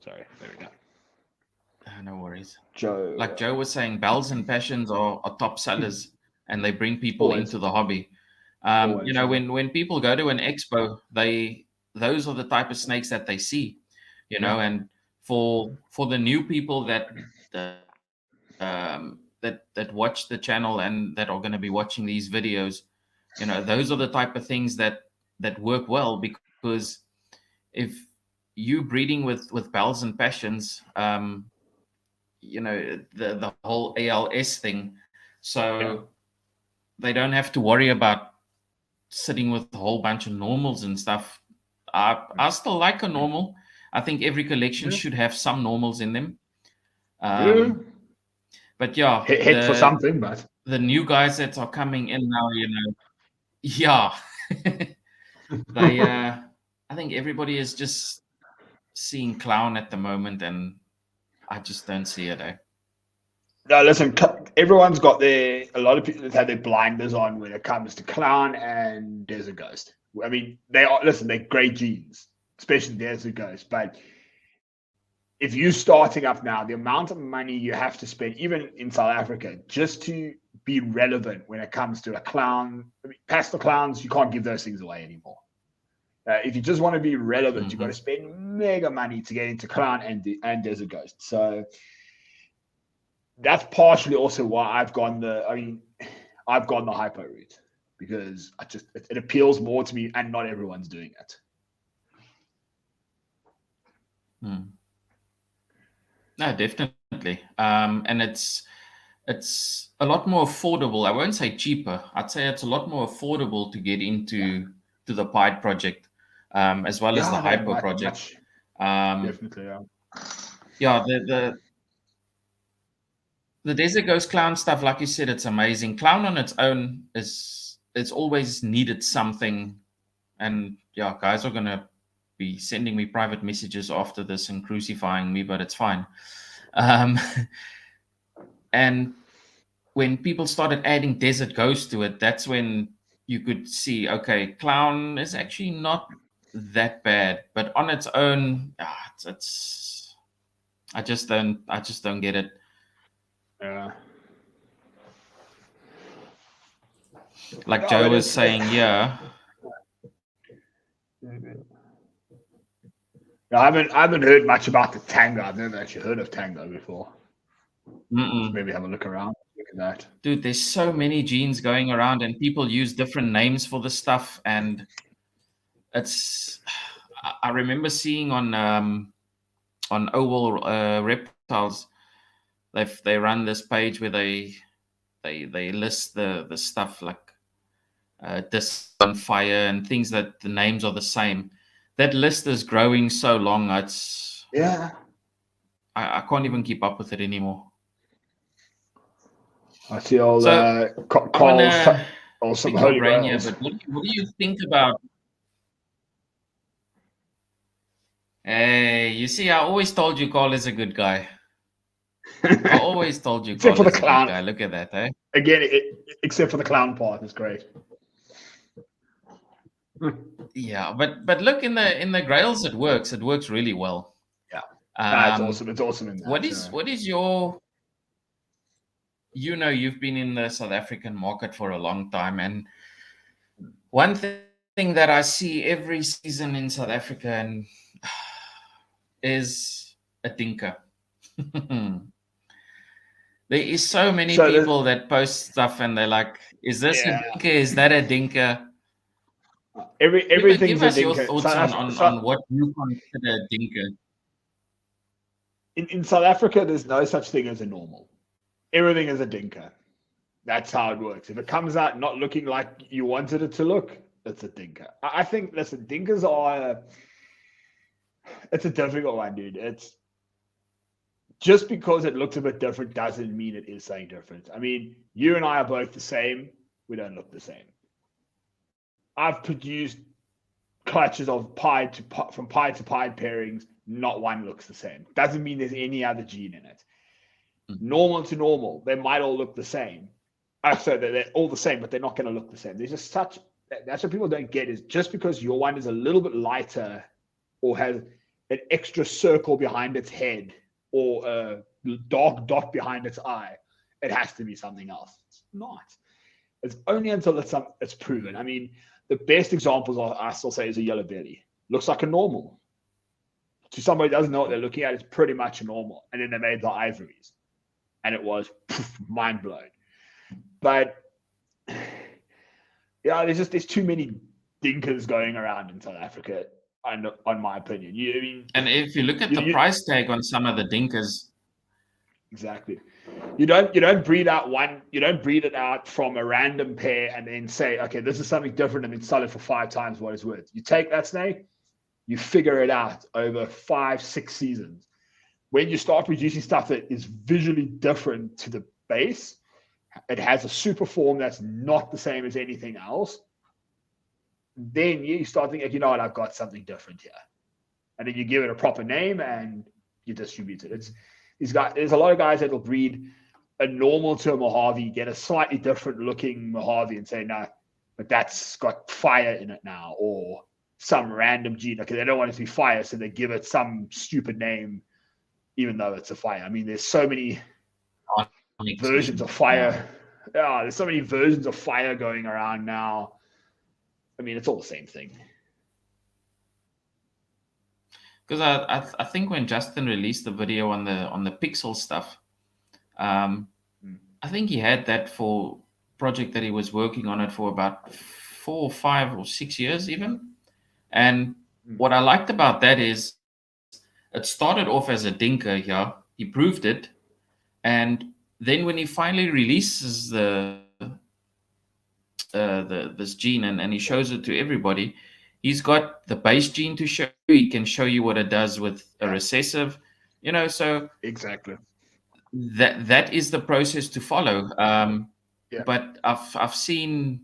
Sorry, there we go. No worries. Joe. Like Joe was saying, Bells and Passions are top sellers and they bring people into the hobby. When people go to an expo, those are the type of snakes that they see, and for the new people that watch the channel and that are going to be watching these videos, those are the type of things that work well, because if you breeding with Bells and Passions, the whole ALS thing, so they don't have to worry about sitting with a whole bunch of normals and stuff. I still like a normal. I think every collection should have some normals in them. But hit for something. But the new guys that are coming in now, they I think everybody is just seeing clown at the moment, and I just don't see it. No, listen, everyone's got a lot of people that have their blinders on when it comes to clown and Desert Ghost. I mean, they're great genes, especially Desert Ghost, but if you're starting up now, the amount of money you have to spend, even in South Africa, just to be relevant when it comes to a clown. I mean, past the clowns, you can't give those things away anymore. If you just want to be relevant, you've got to spend mega money to get into clown and Desert Ghost. So that's partially also why I've gone the hypo route, because it appeals more to me, and not everyone's doing it. No, definitely. And it's a lot more affordable. I won't say cheaper. I'd say it's a lot more affordable to get into to the Pied project, as well as the Hypo project. Definitely, yeah. The Desert Ghost Clown stuff, like you said, it's amazing. Clown on its own it's always needed something, and yeah, guys are gonna be sending me private messages after this and crucifying me, but it's fine. And when people started adding Desert Ghost to it, that's when you could see, okay, Clown is actually not that bad, but on its own, it's I just don't get it. Yeah. Like Joe was saying, yeah. I haven't heard much about the Tango. I've never actually heard of Tango before. Maybe have a look around. Look at that. Dude, there's so many genes going around, and people use different names for the stuff. And I remember seeing on Oval Reptiles, they run this page where they list the stuff like Disc on Fire and things that the names are the same. That list is growing so long. I can't even keep up with it anymore. I see all Carl's awesome holy grails. But what do you think about? Hey, you see, I always told you Carl is a good guy. I always told you Carl is a good guy. Look at that, eh? Again, except for the clown part, it's great. Yeah, but look, in the Grails, it works. It works really well. Yeah, it's awesome. It's awesome in that. What is your? You've been in the South African market for a long time, and one thing that I see every season in South Africa and is a dinka. There is so many people that post stuff, and they're like, "Is this a dinka? Is that a dinka?" Everything's give us a dinka. Your thoughts on what you consider a dinka. In South Africa, there's no such thing as a normal. Everything is a dinka. That's how it works. If it comes out not looking like you wanted it to look, it's a dinka. I think, listen, dinkas are... It's a difficult one, dude. It's just because it looks a bit different doesn't mean it is something different. I mean, you and I are both the same. We don't look the same. I've produced clutches of from pied to pied pairings. Not one looks the same. Doesn't mean there's any other gene in it. Normal to normal, they might all look the same. So they're all the same, but they're not going to look the same. There's just that's what people don't get, is just because your one is a little bit lighter or has an extra circle behind its head or a dark dot behind its eye, it has to be something else. It's not. It's only until it's proven. I mean, the best examples I still say is a yellow belly. Looks like a normal. To somebody who doesn't know what they're looking at, it's pretty much a normal. And then they made the ivories. And it was mind blown. But yeah, there's too many dinkas going around in South Africa, on my opinion. And if you look at the price tag on some of the dinkas, exactly, you don't breed it out from a random pair and then say, okay, this is something different, and then sell it for 5 times what it's worth. You take that snake, you figure it out over 5-6 seasons. When you start producing stuff that is visually different to the base, it has a super form that's not the same as anything else, then you start thinking, you know what, I've got something different here. And then you give it a proper name and you distribute it. There's a lot of guys that will breed a normal to a Mojave, get a slightly different looking Mojave and say, no, but that's got fire in it now, or some random gene. Okay, they don't want it to be fire, so they give it some stupid name even though it's a fire. I mean, there's so many versions of fire. Yeah, there's so many versions of fire going around now. I mean, it's all the same thing. Because I think when Justin released the video on the pixel stuff, I think he had that for project that he was working on it for about 4 or 5 or 6 years even. And what I liked about that is it started off as a dinker here. He proved it, and then when he finally releases this gene and he shows it to everybody, he's got the base gene to show you. He can show you what it does with a recessive, so exactly that is the process to follow. But I've seen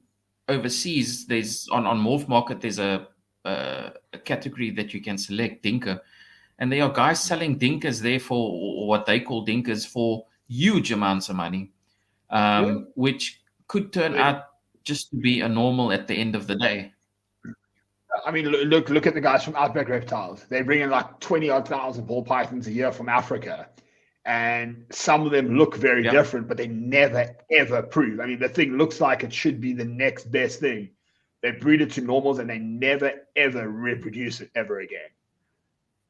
overseas, there's on Morph Market, there's a category that you can select, dinker, and there are guys selling dinkers there for what they call dinkers for huge amounts of money, which could turn out just to be a normal at the end of the day. I mean, look at the guys from Outback Reptiles. They bring in like 20,000 ball pythons a year from Africa, and some of them look very different, but they never ever prove. I mean, the thing looks like it should be the next best thing. They breed it to normals, and they never ever reproduce it ever again.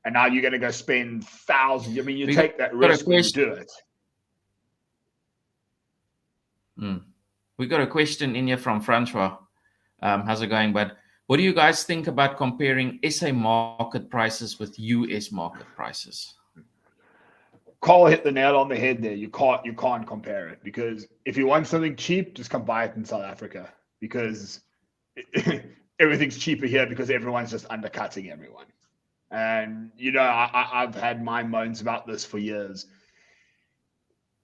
And now you're going to go spend thousands. I mean, you take that risk when you do it. We got a question in here from Francois. How's it going, bud? What do you guys think about comparing SA market prices with US market prices? Carl hit the nail on the head there. You can't compare it, because if you want something cheap, just come buy it in South Africa, because everything's cheaper here because everyone's just undercutting everyone. And I've had my moans about this for years.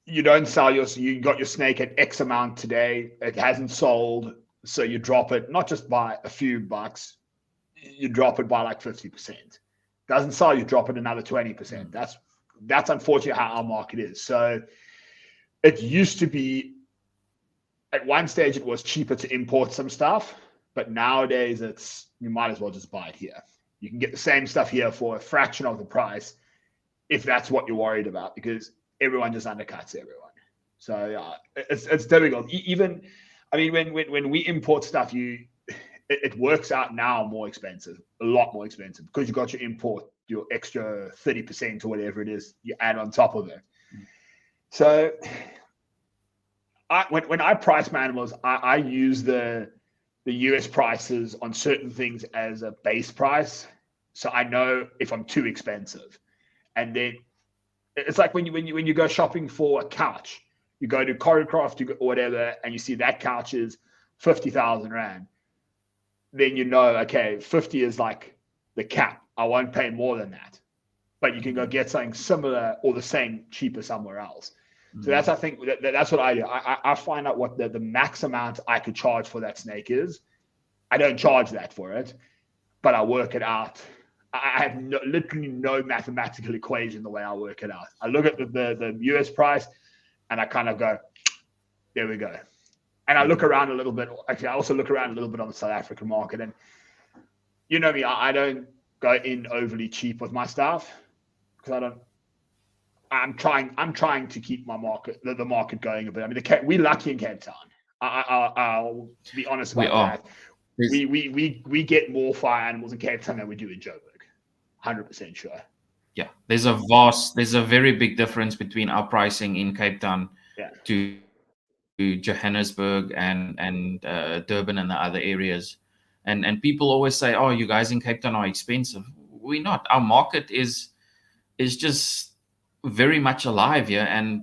You don't sell you got your snake at X amount today. It hasn't sold, so you drop it not just by a few bucks, you drop it by like 50%. Doesn't sell, you drop it another 20%. That's unfortunately how our market is. So it used to be, at one stage it was cheaper to import some stuff, but nowadays you might as well just buy it here. You can get the same stuff here for a fraction of the price if that's what you're worried about, because everyone just undercuts everyone. So it's difficult. Even, I mean, when we import stuff, it works out now more expensive, a lot more expensive, because you got your extra 30% or whatever it is you add on top of it. So when I price my animals, I use the US prices on certain things as a base price, so I know if I'm too expensive. And then it's like when you go shopping for a couch, you go to Choreograph or whatever, and you see that couch is 50,000 Rand. Then okay, 50 is like the cap. I won't pay more than that. But you can go get something similar or the same cheaper somewhere else. So that's, I think, that's what I do. I find out what the max amount I could charge for that snake is. I don't charge that for it, but I work it out. I have literally no mathematical equation the way I work it out. I look at the US price, and I kind of go, there we go. And I look around a little bit. Actually, I also look around a little bit on the South African market. And you know me, I don't go in overly cheap with my stuff, because I'm trying to keep my market, the market going a bit. I mean, we're lucky in Cape Town. I'll be honest about that. We get more fire animals in Cape Town than we do in Joburg. 100% sure. Yeah, there's a very big difference between our pricing in Cape Town to Johannesburg and Durban and the other areas. And people always say, "Oh, you guys in Cape Town are expensive." We're not. Our market is just very much alive here, and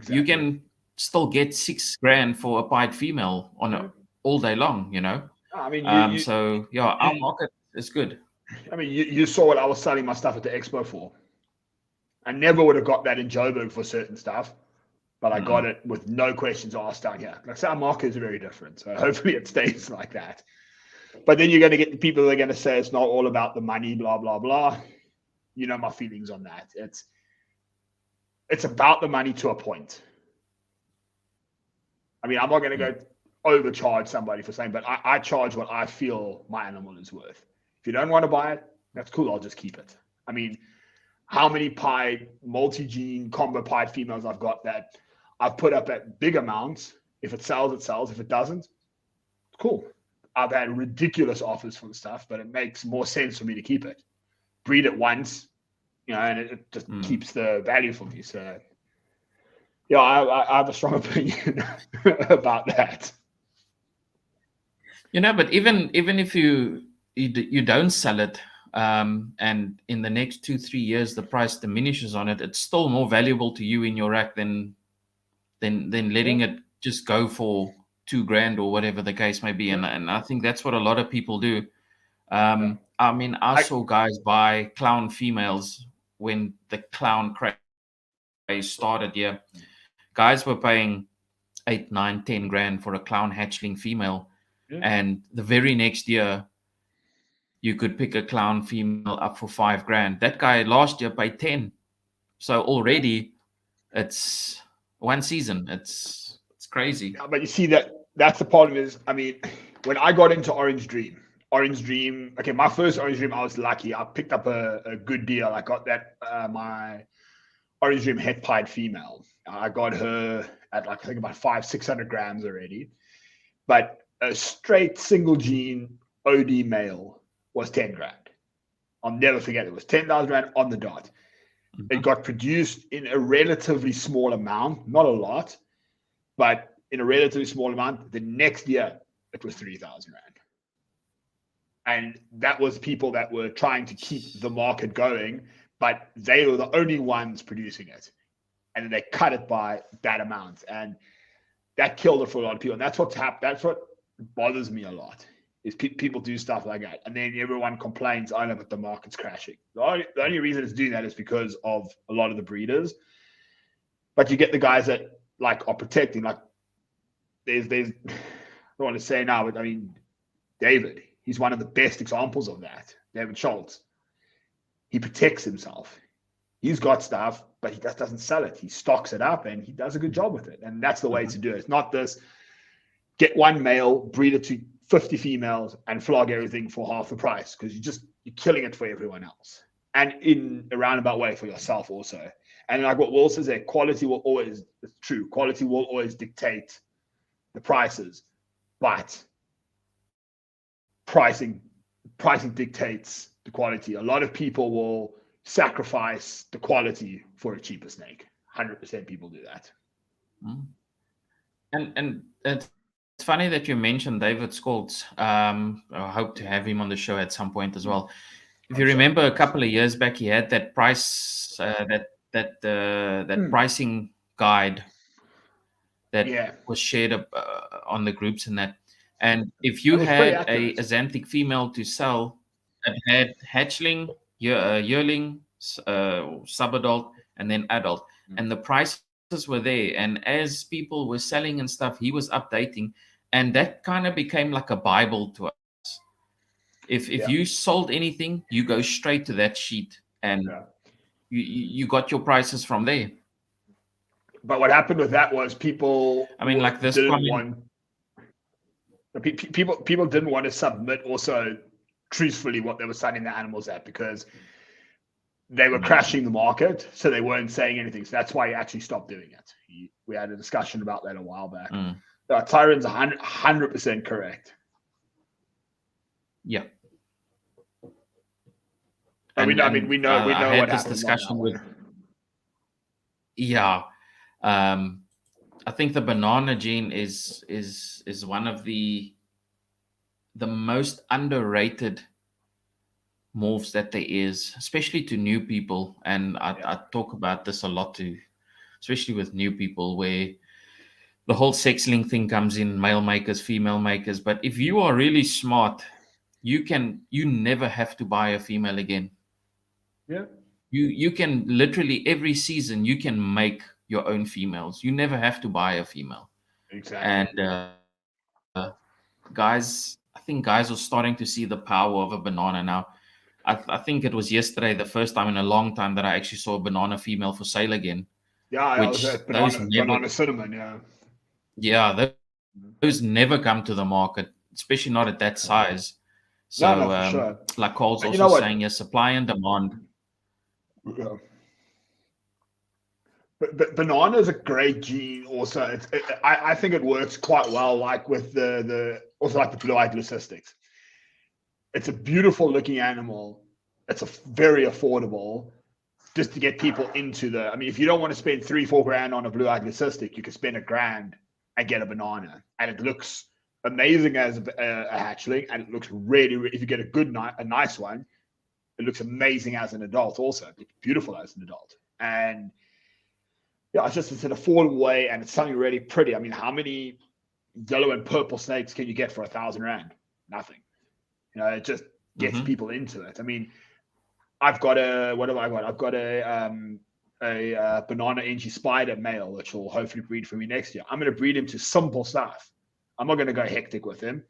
you can still get $6,000 for a pied female on all day long. I mean, our market is good. I mean, you saw what I was selling my stuff at the expo for. I never would have got that in Joburg for certain stuff, but I got it with no questions asked down here. Like I said, our market is very different, so hopefully it stays like that. But then you're going to get the people that are going to say it's not all about the money, blah, blah, blah. You know my feelings on that. It's about the money to a point. I mean, I'm not going to go overcharge somebody for saying, but I charge what I feel my animal is worth. If you don't want to buy it, that's cool. I'll just keep it. I mean, how many pied, multi-gene, combo pied females I've got that I've put up at big amounts. If it sells, it sells. If it doesn't, cool. I've had ridiculous offers for the stuff, but it makes more sense for me to keep it. Breed it once, and it just keeps the value for me. So, yeah, I have a strong opinion about that. But even if you don't sell it, and in the next 2-3 years the price diminishes on it, it's still more valuable to you in your rack than letting it just go for $2,000 or whatever the case may be. And I think that's what a lot of people do. I mean, I saw guys buy clown females when the clown craze started. Yeah, guys were paying 8, 9, 10 grand for a clown hatchling female, and the very next year you could pick a clown female up for 5 grand. That guy last year paid 10. So already it's one season. It's crazy. Yeah, but you see that's the problem is, I mean, when I got into Orange Dream, okay, my first Orange Dream, I was lucky. I picked up a good deal. I got that, my Orange Dream het pied female. I got her at I think about 500-600 grams already. But a straight single gene OD male was 10 grand. I'll never forget it. It was 10,000 rand on the dot. Mm-hmm. It got produced in a relatively small amount, not a lot, but in a relatively small amount. The next year, it was 3,000 rand. And that was people that were trying to keep the market going, but they were the only ones producing it. And they cut it by that amount. And that killed it for a lot of people. And that's what's happened. That's what bothers me a lot, is people do stuff like that. And then everyone complains, oh, no, but the market's crashing. The only reason it's doing that is because of a lot of the breeders. But you get the guys that are protecting. Like there's I don't want to say now, but I mean, David, he's one of the best examples of that. David Schultz. He protects himself. He's got stuff, but he just doesn't sell it. He stocks it up and he does a good job with it. And that's the way to do it. It's not this get one male, breed it to 50 females and flog everything for half the price, because you're killing it for everyone else. And in a roundabout way for yourself also. And like what Will says there, quality will always, it's true, quality will always dictate the prices, but pricing dictates the quality. A lot of people will sacrifice the quality for a cheaper snake. 100% people do that. And it's funny that you mentioned David Schultz. I hope to have him on the show at some point as well. If you remember, a couple of years back, he had that price, that pricing guide that was shared on the groups and that. And if you had a Xanthic female to sell that had hatchling, yearling, subadult, and then adult, and the prices were there, and as people were selling and stuff, he was updating, and that kind of became like a Bible to us. If you sold anything, you go straight to that sheet, and you got your prices from there. But what happened with that was people, I mean, like this people didn't want to submit also truthfully what they were selling the animals at, because they were crashing the market, so they weren't saying anything. So that's why he actually stopped doing it. We had a discussion about that a while back. Tyron's 100% correct. Yeah. And we know I what had this happened discussion with. Yeah, I think the banana gene is one of the most underrated morphs that there is, especially to new people. And I talk about this a lot too, especially with new people, where the whole sex-link thing comes in, male makers, female makers. But if you are really smart, you never have to buy a female again. Yeah. You can literally every season you can make your own females. You never have to buy a female. Exactly. And guys, I think guys are starting to see the power of a banana now. I think it was yesterday, the first time in a long time, that I actually saw a banana female for sale again. Yeah, which banana cinnamon, yeah. Yeah, those never come to the market, especially not at that size. So, for sure. like Cole's also saying, yes, supply and demand. Yeah. But banana is a great gene. Also, I think it works quite well. Like with the blue-eyed leucistics. It's a beautiful looking animal. It's a very affordable. Just to get people into the. I mean, if you don't want to spend $3-4 grand on a blue-eyed leucistic, you can spend $1 grand and get a banana, and it looks amazing as a hatchling, and it looks really. If you get a nice one, it looks amazing as an adult. Also, it's beautiful as an adult, and yeah, it's an affordable way, and it's something really pretty. I mean, how many yellow and purple snakes can you get for 1,000 rand? Nothing. It just gets people into it. I mean, I've got what have I got? I've got a banana NG spider male, which will hopefully breed for me next year. I'm going to breed him to simple stuff. I'm not going to go hectic with him,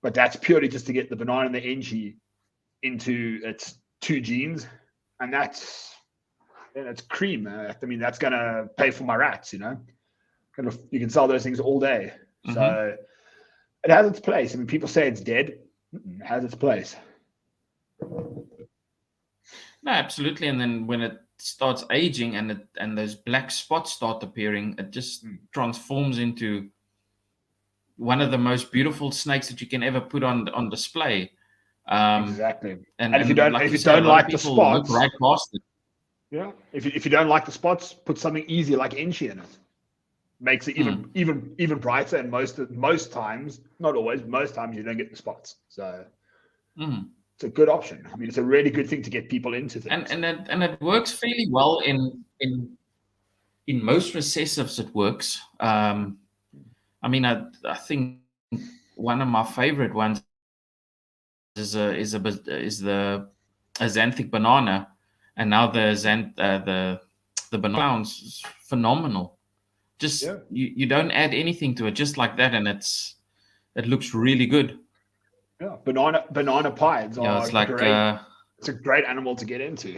but that's purely just to get the banana and the NG into its 2 genes, and that's cream. I mean, that's going to pay for my rats. You can sell those things all day. So it has its place. I mean, people say it's dead. It has its place. No, absolutely. And then when it starts aging and those black spots start appearing, it just transforms into one of the most beautiful snakes that you can ever put on display. Exactly. And if you don't like the spots, right past it. Yeah. If you don't like the spots, put something easy like Enchi in it. Makes it even brighter. And most times, not always, most times you don't get the spots. So. It's a good option. I mean, it's a really good thing to get people into things. And it works fairly well in most recessives. It works. I mean, I think one of my favorite ones is the Axanthic banana, and now the banana is phenomenal. Just you don't add anything to it, just like that, and it looks really good. Yeah, banana pieds are it's like great. It's a great animal to get into.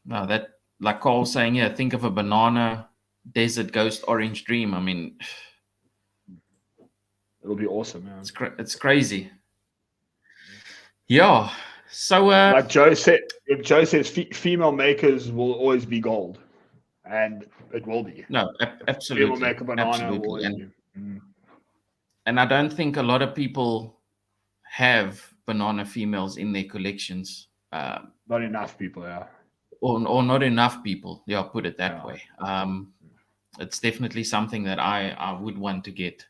No, that, like Carl was saying, think of a banana desert ghost orange dream. I mean, it'll be awesome. Man. It's crazy. Yeah. So, like Joe says, female makers will always be gold, and it will be. No, absolutely. Female maker banana absolutely. will always be. And I don't think a lot of people have banana females in their collections. Not enough people, yeah. Or not enough people, put it that way. It's definitely something that I would want to get.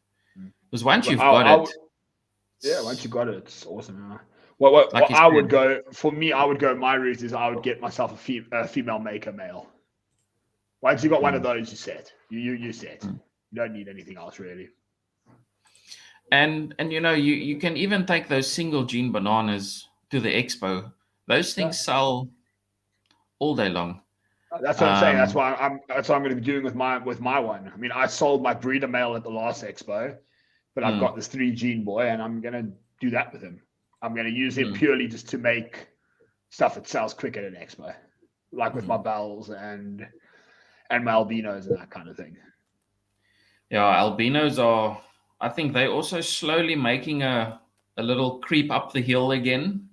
Because once you've got it... once you got it, it's awesome. Yeah. What I would go, for me, my route is I would get myself a female maker male. Once you got one of those, you're set. You're set. You don't need anything else, really. And you can even take those single gene bananas to the expo. Those things sell all day long. That's what I'm saying. That's what I'm going to be doing with my one. I mean, I sold my breeder male at the last expo, but I've got this 3 gene boy, and I'm going to do that with him. I'm going to use him purely just to make stuff that sells quick at an expo, like with my bells and my albinos and that kind of thing. Yeah, albinos are... I think they're also slowly making a little creep up the hill again.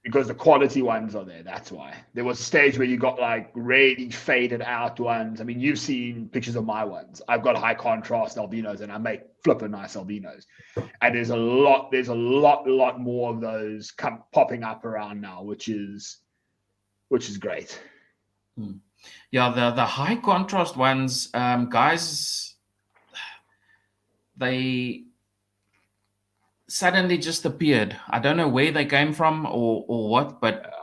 Because the quality ones are there, that's why. There was a stage where you got like really faded out ones. I mean, you've seen pictures of my ones. I've got high contrast albinos, and I make flippin' nice albinos. And there's a lot more of those popping up around now, which is great. Yeah, the high contrast ones, guys... They suddenly just appeared. I don't know where they came from or what, but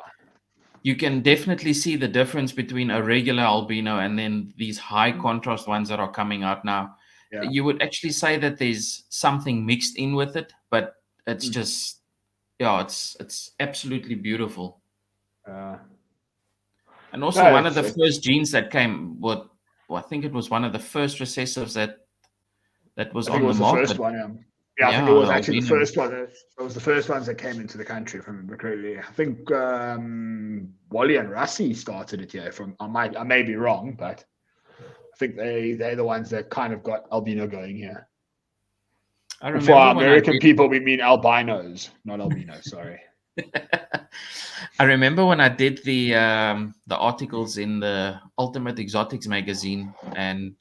you can definitely see the difference between a regular albino and then these high contrast ones that are coming out now. Yeah. You would actually say that there's something mixed in with it, but it's just, it's absolutely beautiful. And also one of the first genes that came, I think it was one of the first recessives that was on the market. First one, I think it was actually the first one. It was the first ones that came into the country, if I remember correctly. I think Wally and Rassi started it here. I may be wrong, but I think they're the ones that kind of got albino going here. For our American people, we mean albinos, not albinos. Sorry. I remember when I did the articles in the Ultimate Exotics magazine, and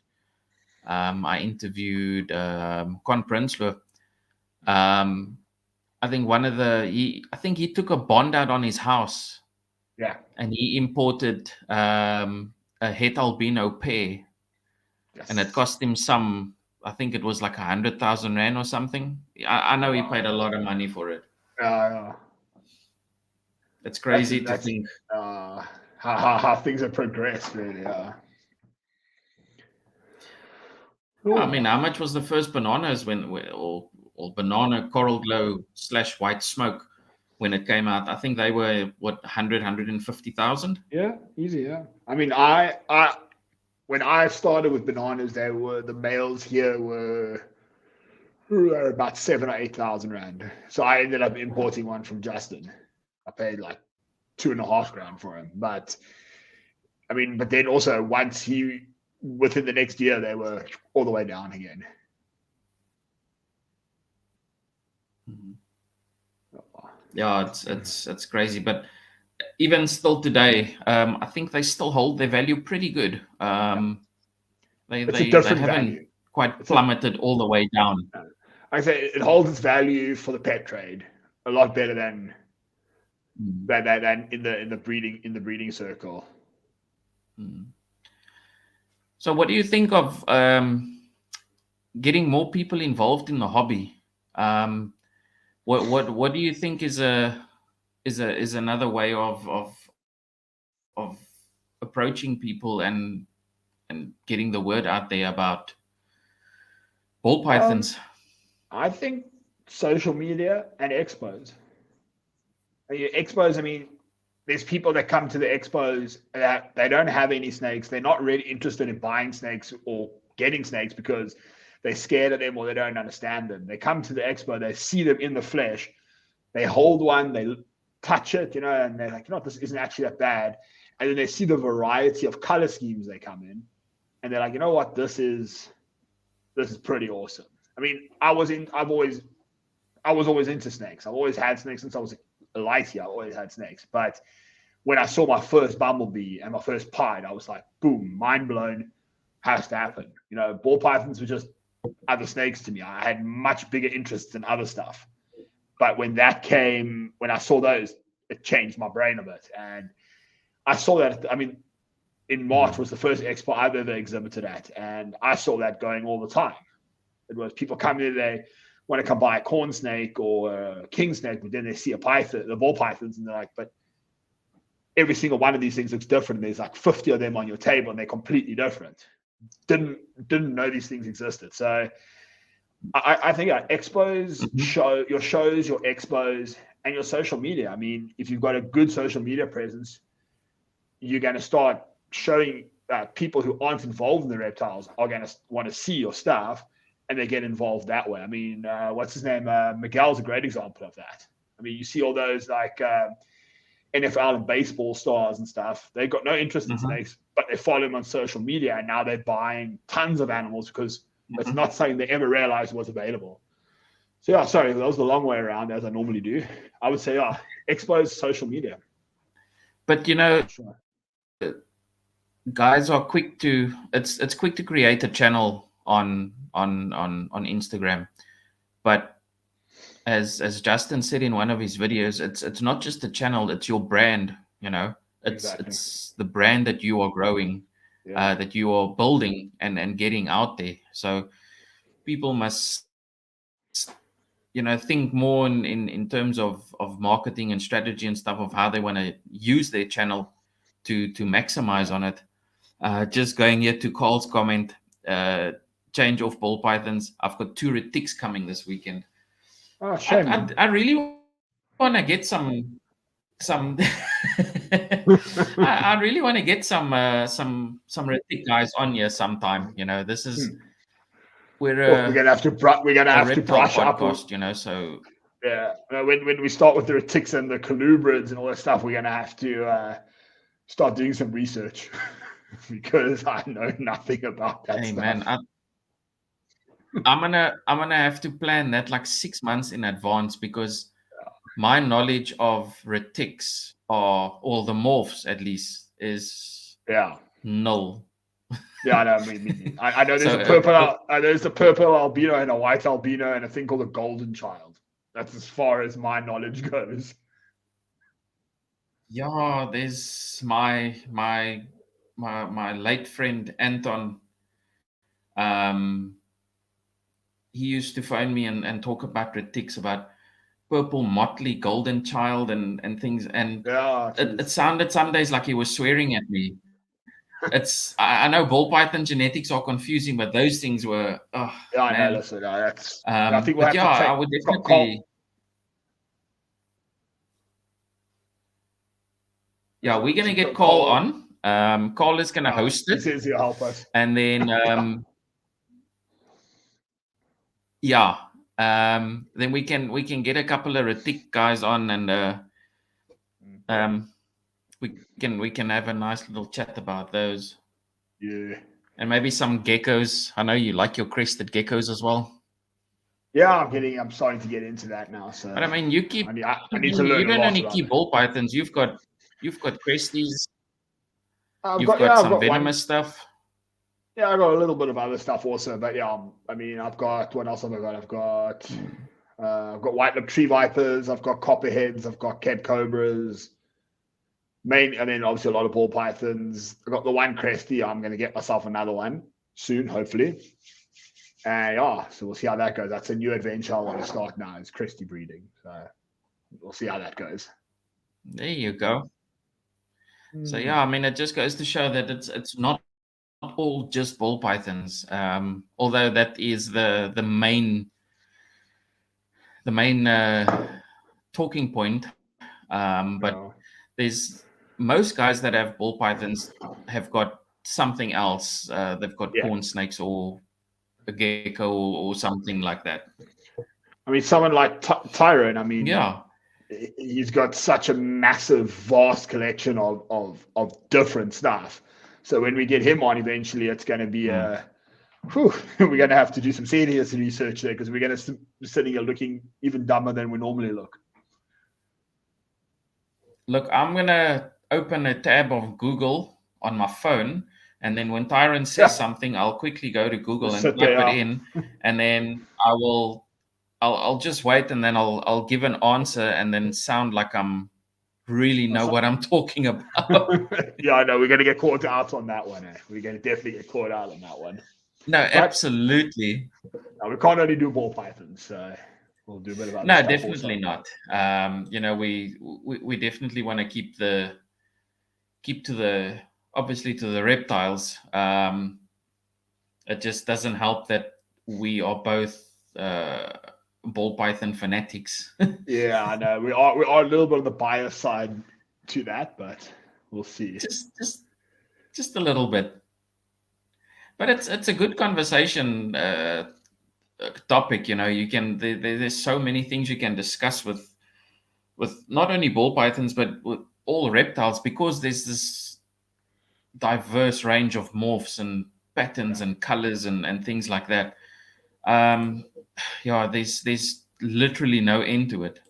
I interviewed Con Prinsloo. I think I think he took a bond out on his house. Yeah. And he imported a het albino pair, Yes. and it cost him some. I think it was like 100,000 rand or something. I know he paid a lot of money for it. It's crazy to think how things have progressed, really. I mean, how much was the first bananas or banana coral glow / white smoke when it came out? I think they were what 150,000. Yeah, easy. Yeah, I mean, when I started with bananas, the males here were about 7,000 or 8,000 rand. So I ended up importing one from Justin. I paid like 2.5 grand for him. But I mean, but then also within the next year, they were all the way down again. Yeah, it's crazy, but even still today, I think they still hold their value pretty good. They haven't value. Quite plummeted all the way down. I say it holds its value for the pet trade a lot better than in the breeding circle. So, what do you think of getting more people involved in the hobby? What do you think is another way of approaching people and getting the word out there about ball pythons? I think social media and expos. Expos, I mean, there's people that come to the expos that they don't have any snakes. They're not really interested in buying snakes or getting snakes because they're scared of them or they don't understand them. They come to the expo, they see them in the flesh, they hold one, they touch it, and they're like, this isn't actually that bad. And then they see the variety of color schemes they come in, and they're like, you know what, this is pretty awesome. I mean, I was always into snakes. I've always had snakes since I was a lighty. I always had snakes. But when I saw my first bumblebee and my first pied, I was like, boom, mind blown. Has to happen. Ball pythons were just other snakes to me. I had much bigger interests in other stuff. But when I saw those, it changed my brain a bit. And I saw that, I mean, in March was the first expo I've ever exhibited at. And I saw that going all the time. It was people coming in, they want to come buy a corn snake or a king snake, but then they see a python, the ball pythons, and they're like, but every single one of these things looks different. There's like 50 of them on your table and they're completely different. Didn't know these things existed. So I think expos, your shows, your expos, and your social media. I mean, if you've got a good social media presence, you're going to start showing people who aren't involved in the reptiles are going to want to see your stuff, and they get involved that way. I mean, what's his name? Miguel's a great example of that. I mean, you see all those like NFL and baseball stars and stuff. They've got no interest in snakes, but they follow him on social media, and now they're buying tons of animals because it's not something they ever realized was available. So yeah, sorry, that was the long way around as I normally do. I would say, expose social media. But guys are quick to it's quick to create a channel on Instagram, but as Justin said in one of his videos, it's not just a channel, it's your brand. It's the brand that you are growing, that you are building and getting out there. So people must think more in terms of marketing and strategy and stuff, of how they want to use their channel to maximize on it. Just going here to Carl's comment, change off ball pythons. I've got 2 retics coming this weekend. Oh, shame. I really want to get some I really want to get some retic guys on here sometime. This is we're gonna have to brush up, So yeah, when we start with the retics and the colubrids and all that stuff, we're gonna have to start doing some research because I know nothing about that stuff. Man, I'm gonna have to plan that like 6 months in advance, because my knowledge of retics are, all the morphs at least, is null. Yeah, I know. I know there's a purple. There's a purple albino and a white albino and a thing called a golden child. That's as far as my knowledge goes. Yeah, there's my late friend Anton. He used to phone me and talk about retics, about purple motley, golden child, and things. And it sounded some days like he was swearing at me. I know ball python genetics are confusing, but those things were. Oh, yeah, I man. know. Listen, that's. I think we'll have to I would definitely. Yeah, we're gonna get Cole on. Cole is gonna host it. He says he'll help us. And then yeah. Then we can get a couple of retic guys on, and we can have a nice little chat about those. Yeah. And maybe some geckos. I know you like your crested geckos as well. Yeah, I'm starting to get into that now. So, but I mean, you keep. I need to learn. You don't only keep ball pythons. You've got cresties. You've got some venomous stuff. Yeah, I've got a little bit of other stuff also, but yeah, I mean, I've got, what else have I got? I've got white lip tree vipers. I've got copperheads. I've got Cape cobras. And then obviously a lot of ball pythons. I've got the one cresty. I'm going to get myself another one soon, hopefully. And yeah, so we'll see how that goes. That's a new adventure I want to start now. It's cresty breeding. So we'll see how that goes. There you go. So yeah, I mean, it just goes to show that it's not all just ball pythons. Although that is the main talking point. But there's most guys that have ball pythons have got something else. They've got corn snakes or a gecko or something like that. I mean, someone like Tyrone, I mean, yeah, he's got such a massive, vast collection of different stuff. So when we get him on eventually, it's going to be we're going to have to do some serious research there, because we're going to be sitting here looking even dumber than we normally look. Look, I'm going to open a tab of Google on my phone, and then when Tyrone says something, I'll quickly go to Google and type it in, and then I'll just wait, and then I'll give an answer, and then sound like I'm really know what I'm talking about. Yeah, I know. We're going to get caught out on that one. We're going to definitely get caught out on that one. No, absolutely. No, we can't only do ball pythons, so we'll do a bit of other No, stuff definitely also. not. You know, we definitely want to keep to the obviously to the reptiles. It just doesn't help that we are both ball python fanatics. Yeah, I know. We are a little bit on the bias side to that, but we'll see. Just a little bit. But it's a good conversation topic. You know, you can there's so many things you can discuss with not only ball pythons but with all reptiles, because there's this diverse range of morphs and patterns and colors and things like that. Yeah, there's literally no end to it.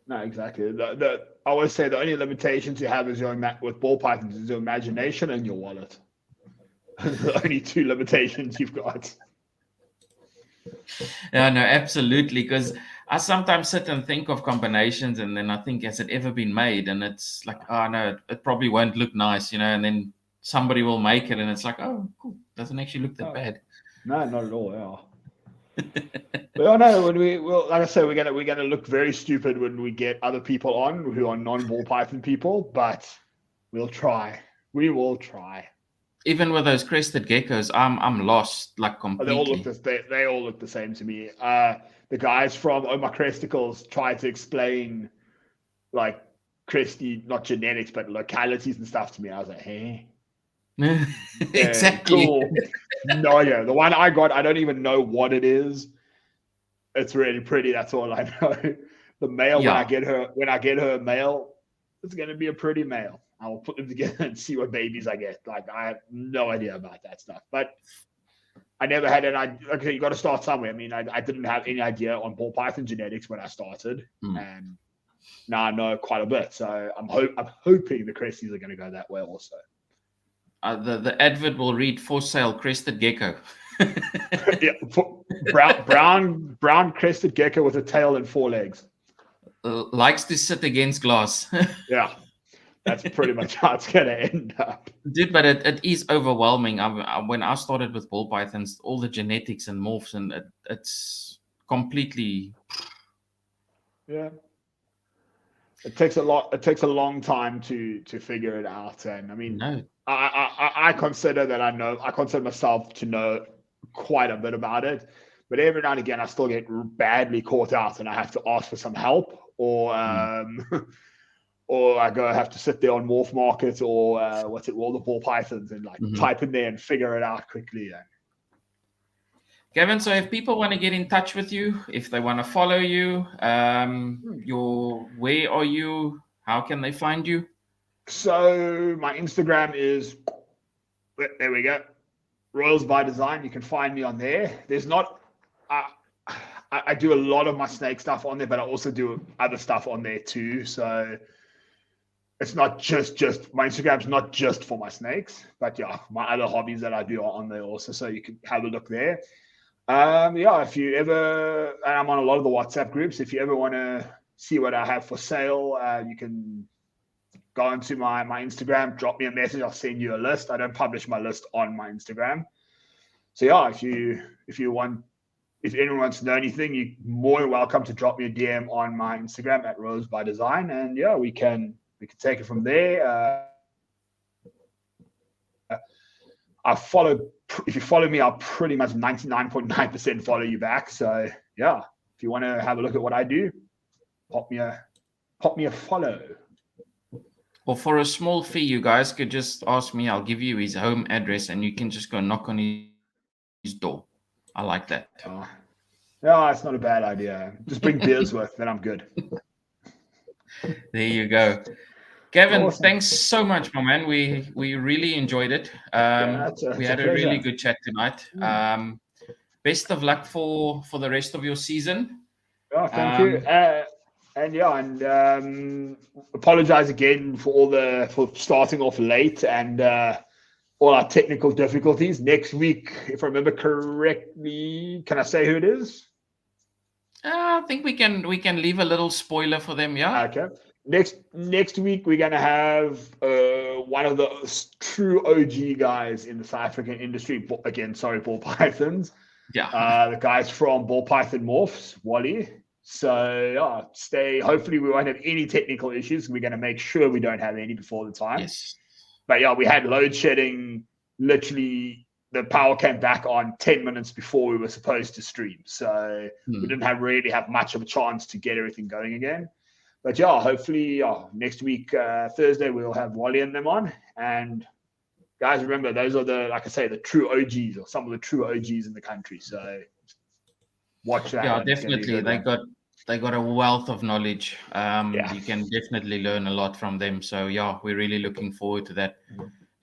No, exactly. I always say the only limitations you have is with ball pythons is your imagination and your wallet. The only two limitations you've got. Yeah, no, absolutely. Because I sometimes sit and think of combinations, and then I think, has it ever been made? And it's like, oh no, it probably won't look nice, you know. And then somebody will make it, and it's like, oh, cool, doesn't actually look that bad. No, not at all. Yeah. But I know like I said, we're gonna look very stupid when we get other people on who are non-ball python people, but we'll try. We will try. Even with those crested geckos, I'm lost like completely. They all look the same to me. The guys from Omar Cresticles tried to explain like cresty, not genetics, but localities and stuff to me. I was like, hey. Exactly. Cool. No idea. The one I got, I don't even know what it is. It's really pretty. That's all I know. The male, when I get her a male, it's gonna be a pretty male. I will put them together and see what babies I get. Like, I have no idea about that stuff. But I never had an idea. Okay, you got to start somewhere. I mean, I didn't have any idea on ball python genetics when I started. And now I know quite a bit. So I'm hoping the Cresties are going to go that way also. The advert will read "For sale, crested gecko." Yeah, brown crested gecko with a tail and 4 legs. Likes to sit against glass. Yeah, that's pretty much how it's going to end up. Dude, but it is overwhelming. When I started with ball pythons, all the genetics and morphs, and it's completely. Yeah, it takes a lot. It takes a long time to figure it out. And I mean, No. I consider that I consider myself to know quite a bit about it, but every now and again I still get badly caught out, and I have to ask for some help, or or I have to sit there on Morph Market or what's it, all the ball pythons, and like type in there and figure it out quickly. Yeah. Gavin, so if people want to get in touch with you, if they want to follow you, where are you? How can they find you? So my Instagram is, there we go, Royals by Design. You can find me on there. There's not, I do a lot of my snake stuff on there, but I also do other stuff on there too. So it's not just my Instagram's not just for my snakes, but yeah, my other hobbies that I do are on there also. So you can have a look there. Yeah, if you ever, and I'm on a lot of the WhatsApp groups, if you ever want to see what I have for sale, you can go onto my Instagram, drop me a message, I'll send you a list. I don't publish my list on my Instagram. So yeah, if anyone wants to know anything, you're more than welcome to drop me a DM on my Instagram at Rose by Design, and yeah, we can take it from there. If you follow me, I'll pretty much 99.9% follow you back. So yeah, if you want to have a look at what I do, pop me a follow. Or for a small fee, you guys could just ask me. I'll give you his home address, and you can just go knock on his door. I like that. No, it's not a bad idea. Just bring beers with, then I'm good. There you go. Gavin, awesome. Thanks so much, my man. We really enjoyed it. We had a really good chat tonight. Best of luck for the rest of your season. Oh, thank you. And apologize again for starting off late and all our technical difficulties. Next week, if I remember correctly, can I say who it is? I think we can leave a little spoiler for them. Yeah. Okay. Next week we're gonna have one of the true OG guys in the South African industry. Again, sorry, ball pythons. Yeah. The guys from Ball Python Morphs, Wally. So yeah, hopefully we won't have any technical issues. We're gonna make sure we don't have any before the time. Yes. But yeah, we had load shedding. Literally, the power came back on 10 minutes before we were supposed to stream. So we didn't really have much of a chance to get everything going again. But yeah, hopefully next week, Thursday, we'll have Wally and them on. And guys, remember, those are the true OGs, or some of the true OGs in the country. So watch that. Yeah, definitely. They got a wealth of knowledge. You can definitely learn a lot from them. So yeah, we're really looking forward to that.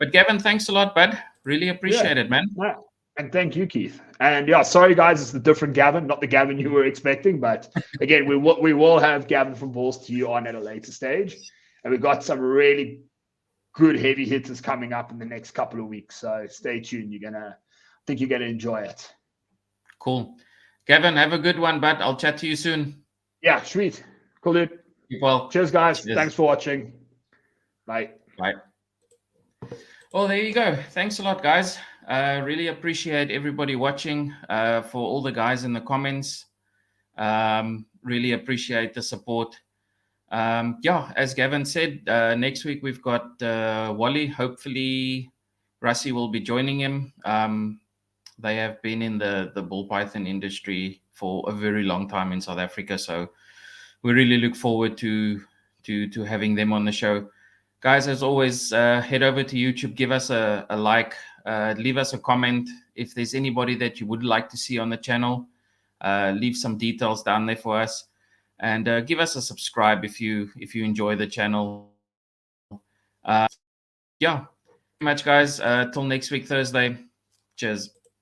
But Gavin, thanks a lot, bud. Really appreciate it, man. Yeah. And thank you, Keith. And yeah, sorry guys, it's the different Gavin, not the Gavin you were expecting. But again, we will have Gavin from Balls to You on at a later stage, and we've got some really good heavy hitters coming up in the next couple of weeks. So stay tuned. I think you're gonna enjoy it. Cool, Gavin. Have a good one, bud. I'll chat to you soon. Yeah, sweet, cool, dude. Well, cheers, guys. Cheers. Thanks for watching. Bye. Bye. Well, there you go. Thanks a lot, guys. Really appreciate everybody watching, for all the guys in the comments. Really appreciate the support. Yeah, as Gavin said, next week we've got Wally. Hopefully, Rassie will be joining him. They have been in the ball python industry for a very long time in South Africa, so we really look forward to having them on the show. Guys, as always, head over to YouTube, give us a like, leave us a comment. If there's anybody that you would like to see on the channel, leave some details down there for us, and give us a subscribe if you enjoy the channel. Yeah, much guys. Till next week, Thursday. Cheers.